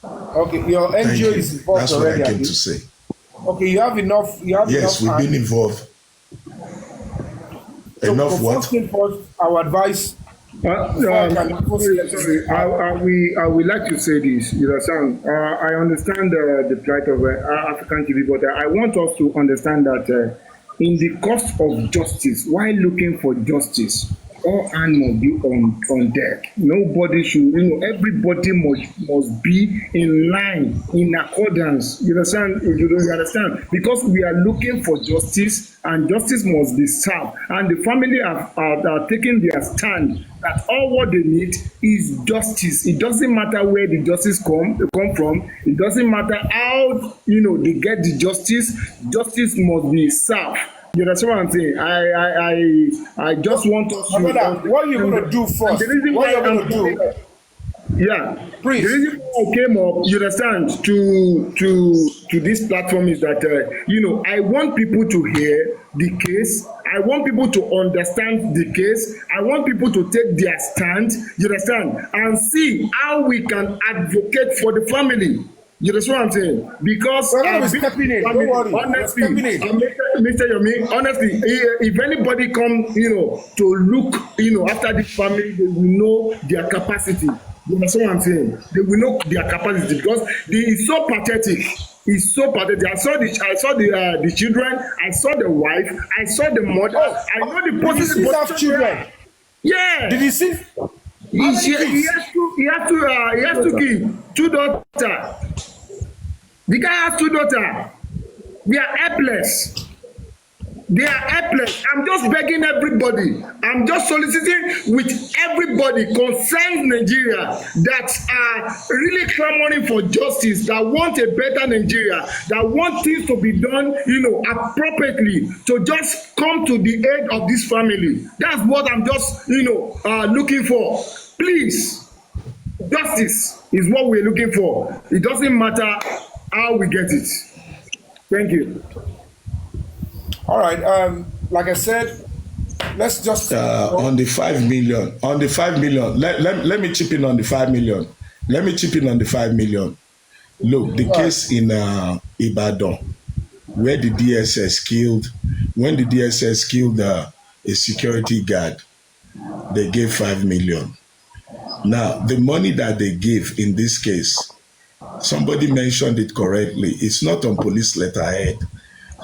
Okay, your NGO is involved. That's already, what I came to say. Okay, you have enough. Yes, we've been involved. So enough what? First, our advice. Sorry, I would like to say this. You understand? I understand the plight of African TV, but I want us to understand that in the cost of justice, while looking for justice, all hands must be on deck. Nobody should, everybody must be in line, in accordance. You understand? You understand? Because we are looking for justice, and justice must be served. And the family are taking their stand that all what they need is justice. It doesn't matter where the justice come from. It doesn't matter how they get the justice. Justice must be served. You understand what I'm saying? I just want us to. What are you going to do first? The reason what why are you going to do? Yeah, please. The reason why I came up, you understand, to this platform is that I want people to hear the case. I want people to understand the case. I want people to take their stand. You understand, and see how we can advocate for the family. You understand what I'm saying? Because honestly, Mr. Yomi, honestly, if anybody come, to look, after this family, they will know their capacity. You understand what I'm saying? They will know their capacity because it's so pathetic. It's so pathetic. I saw the children. I saw the wife. I saw the mother. I know the position of children. Yeah. Did you see? He has to give 2 daughters. The guy has 2 daughters. They are helpless. They are helpless. I'm just begging everybody. I'm just soliciting with everybody concerned Nigeria that are really clamoring for justice, that want a better Nigeria, that want things to be done, appropriately, to just come to the aid of this family. That's what I'm just, looking for. Please, justice is what we're looking for. It doesn't matter how we get it. Thank you. All right. Like I said, let's just on the 5 million. On the 5 million, let me chip in on the 5 million. Let me chip in on the 5 million. Look, the case in Ibadan, where the DSS killed, when the DSS killed a security guard, they gave 5 million. Now, the money that they give in this case, somebody mentioned it correctly. It's not on police letterhead.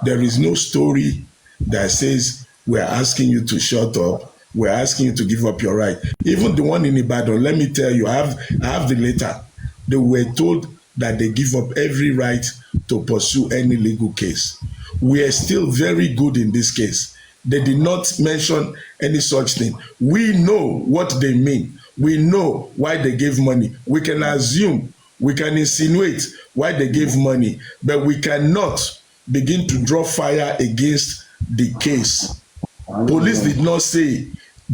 There is no story that says we're asking you to shut up. We're asking you to give up your right. Even the one in Ibadan, let me tell you, I have the letter. They were told that they give up every right to pursue any legal case. We are still very good in this case. They did not mention any such thing. We know what they mean. We know why they gave money. We can assume, we can insinuate why they gave money, but we cannot begin to draw fire against the case. Police did not say,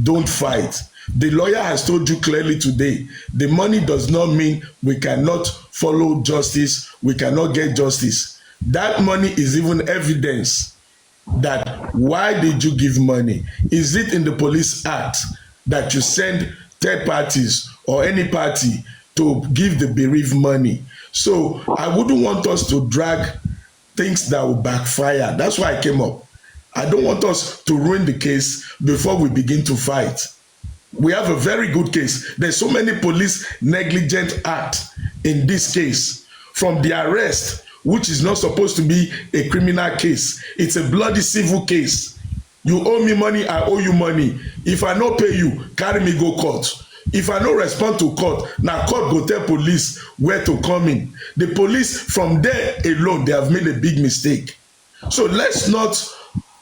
don't fight. The lawyer has told you clearly today, the money does not mean we cannot follow justice, we cannot get justice. That money is even evidence that why did you give money? Is it in the Police Act that you send third parties or any party to give the bereaved money? So I wouldn't want us to drag things that will backfire. That's why I came up. I don't want us to ruin the case before we begin to fight. We have a very good case. There's so many police negligent acts in this case. From the arrest, which is not supposed to be a criminal case. It's a bloody civil case. You owe me money, I owe you money. If I no pay you, carry me go court. If I no respond to court, now court go tell police where to come in. The police, from there alone, they have made a big mistake. So let's not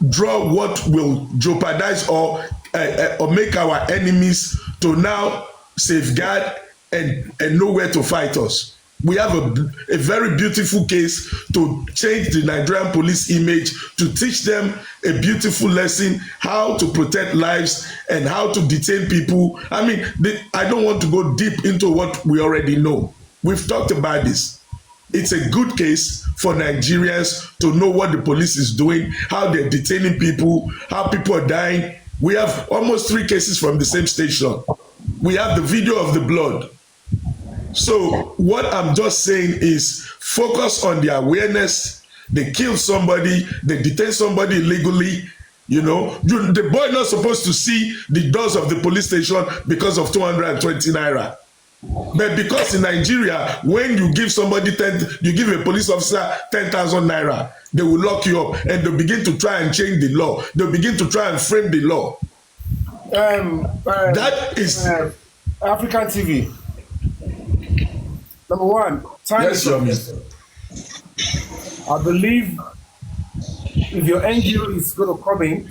draw what will jeopardize or make our enemies to now safeguard and know where to fight us. We have a very beautiful case to change the Nigerian police image, to teach them a beautiful lesson, how to protect lives and how to detain people. I mean, I don't want to go deep into what we already know. We've talked about this. It's a good case for Nigerians to know what the police is doing, how they're detaining people, how people are dying. We have almost 3 cases from the same station. We have the video of the blood. So what I'm just saying is focus on the awareness. They kill somebody, they detain somebody illegally. The boy not supposed to see the doors of the police station because of 220 naira. But because in Nigeria, when you give somebody you give a police officer 10,000 naira, they will lock you up and they'll begin to try and change the law. They'll begin to try and frame the law. That is African TV. Number one, time yes, is I believe if your NGO is going to come in,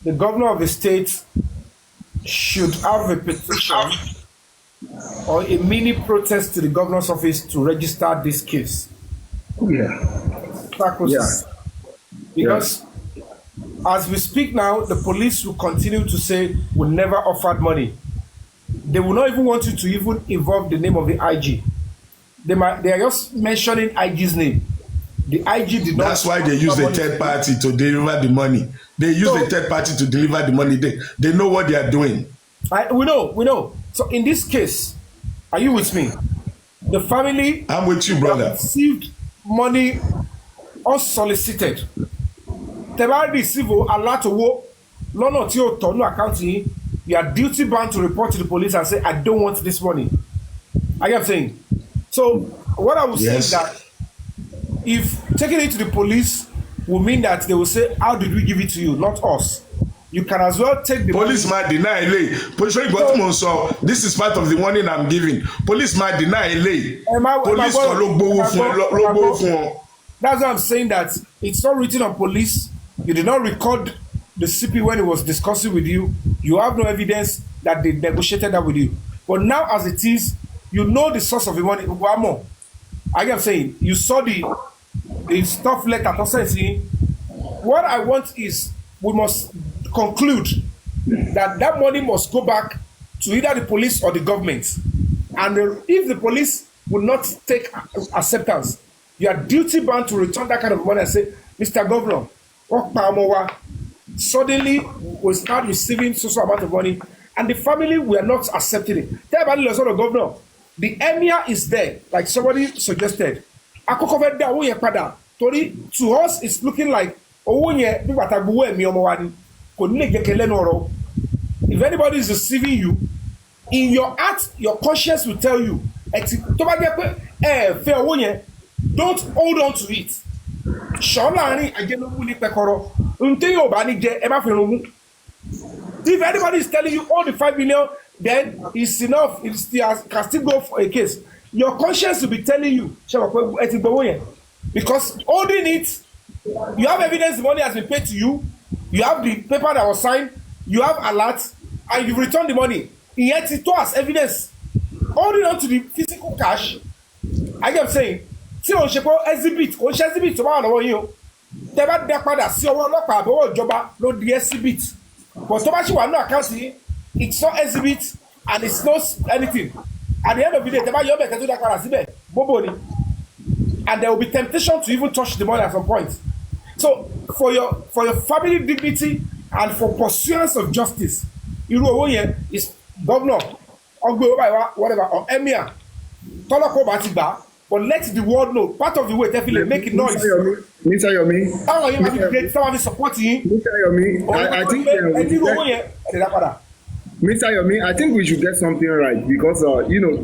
the governor of the state should have a petition or a mini protest to the governor's office to register this case. Because as we speak now, the police will continue to say we never offered money. They will not even want you to even involve the name of the IG. They are just mentioning IG's name. The IG did not. That's why they use a third party to deliver the money. They use a third party to deliver the money. They know what they are doing. We know. So in this case, are you with me? The family. I'm with you, brother. Received money unsolicited. They bá receive alátowó lọ́nà tí ó tọ́nú àkáǹtì. You are duty bound to report to the police and say, I don't want this money. I am saying. So what I would say is that if taking it to the police will mean that they will say, how did we give it to you, not us? You can as well take the police might deny this is part of the warning I'm giving. Police might deny police That's why I'm saying that it's not written on police You did not record the CP when he was discussing with you. You have no evidence that they negotiated that with you. But now, as it is, you know the source of the money. One more. I am saying, you saw the stuff letter. What I want is we must conclude that money must go back to either the police or the government. And if the police will not take acceptance, you are duty bound to return that kind of money and say, Mr. Governor, suddenly we start receiving so amount of money, and the family were not accepting it. Tell about the sort of governor. The emir is there, like somebody suggested. To us, it's looking like if anybody is deceiving you, in your heart, your conscience will tell you, don't hold on to it. If anybody is telling you all the 5 million, then it's enough. It can still go for a case. Your conscience will be telling you, because holding it, you have evidence the money has been paid to you, you have the paper that was signed, you have alert, and you return the money. Yet it was evidence. Holding on to the physical cash, I am saying, tí o ṣe pé exhibit o ṣe exhibit tó bá wà lọ́wọ́ yín o tẹ́ bá dá padà sí ọwọ́ ọlọ́pàá àbọ̀wọ̀ ìjọba ló di exhibit but tó bá ṣì wà ní àkáǹtì yín it's not exhibit and it's not anything at the end of the day tẹ́ bá yọ ọbẹ̀ tẹ́ tó dá padà síbẹ̀ bóbó ni and there will be temptation to even touch the money at some point. So for your family dignity and for pursuance of justice, irú owó yẹn is governor ọgbẹ́ owó báyìí whatever or emir tọ́lọ́kọ̀ bá ti gbà. But let the world know. Part of the way, definitely make it noise. Mr. Yomi. How are you going to get someone supporting? Mr. Yomi, I think. Mr. Yomi, I think we should get something right because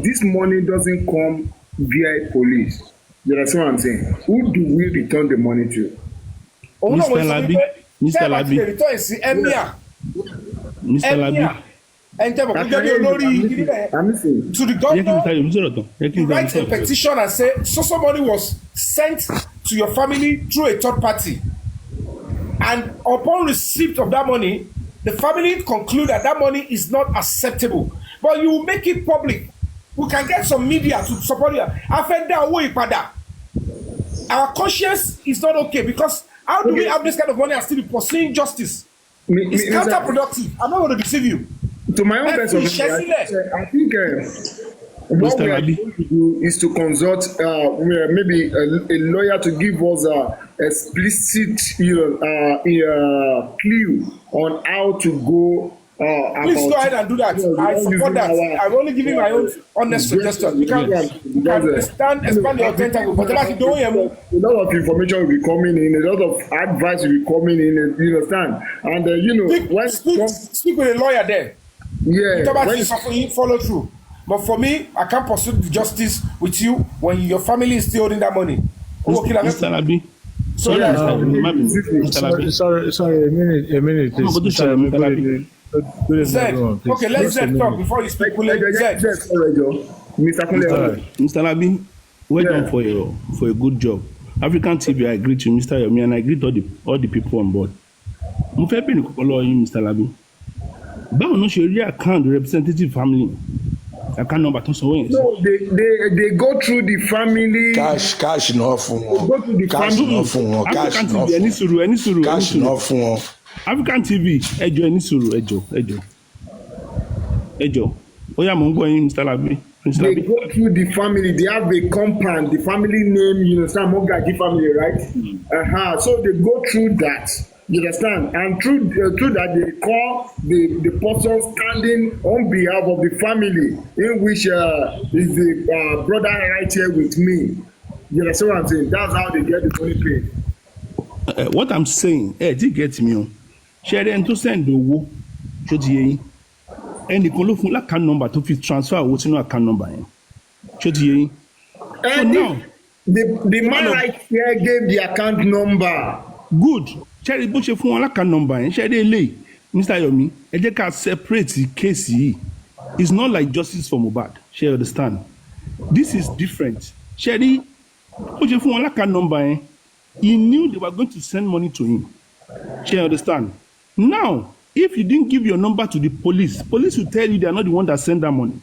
this money doesn't come via police. You understand what I'm saying? Who do we return the money to? Mr. Labi. Mr. Labi. Mr. Labi. And to the governor, write a petition and say so money was sent to your family through a third party, and upon receipt of that money, the family conclude that money is not acceptable, but you make it public. We can get some media to support you. Our conscience is not okay because how do we have this kind of money and still be pursuing justice? It's counterproductive. I'm not going to deceive you. To my own best opinion, I think what we are going to do is to consult maybe a lawyer to give us explicit clue on how to go. Please go ahead and do that. I support that. I'm only giving my own honest suggestion. You can expand your tentacle, but like you a lot of information will be coming in, a lot of advice will be coming in. You understand? And speak with a lawyer there. Yeah, follow through. But for me, I can't pursue the justice with you when your family is still holding that money. Mr. Labi. Sorry, a minute, please. Okay, let's talk before you speak. Mr. Labi, well done for a good job. African TV, I agree to Mr. Yomi and I agree to all the people on board. Mo fẹ́ bẹ̀rẹ̀ kọ́kọ́ lọ́wọ́ yín, Mr. Labi. Báwo ló ṣe rí account representative family account number tó sanwó yẹn. No, they go through the family. cash náà fún wọn. Go through the family. African TV ẹni sùúrù. cash náà fún wọn. African TV ẹjọ́ ẹni sùúrù ẹjọ́ ó yá mò ń gbọ́ yín Mr. Labi. They go through the family. They have a compound, the family name. You understand, Mogaji family, right? So they go through that. You understand? And through that, they call the person standing on behalf of the family, in which is the brother right here with me. You understand what I'm saying? That's how they get the money paid. What I'm saying, did you get me? Ṣé ẹni tó send owó ṣó ti yé yín? Ẹnìkan ló fún l'account number tó fi transfer owó sínú account number yẹn. Ṣó ti yé yín? So now, the man right here gave the account number. Good. Ṣé bó ṣe fún wọn l'account number yẹn? Ṣé eléyìí Mr. Yomi ẹ jẹ́ ká separate case yìí. It's not like justice for Mohbad. Ṣé you understand? This is different. Ṣé bó ṣe fún wọn l'account number yẹn? He knew they were going to send money to him. She understand. Now, if you didn't give your number to the police will tell you they are not the one that sent that money.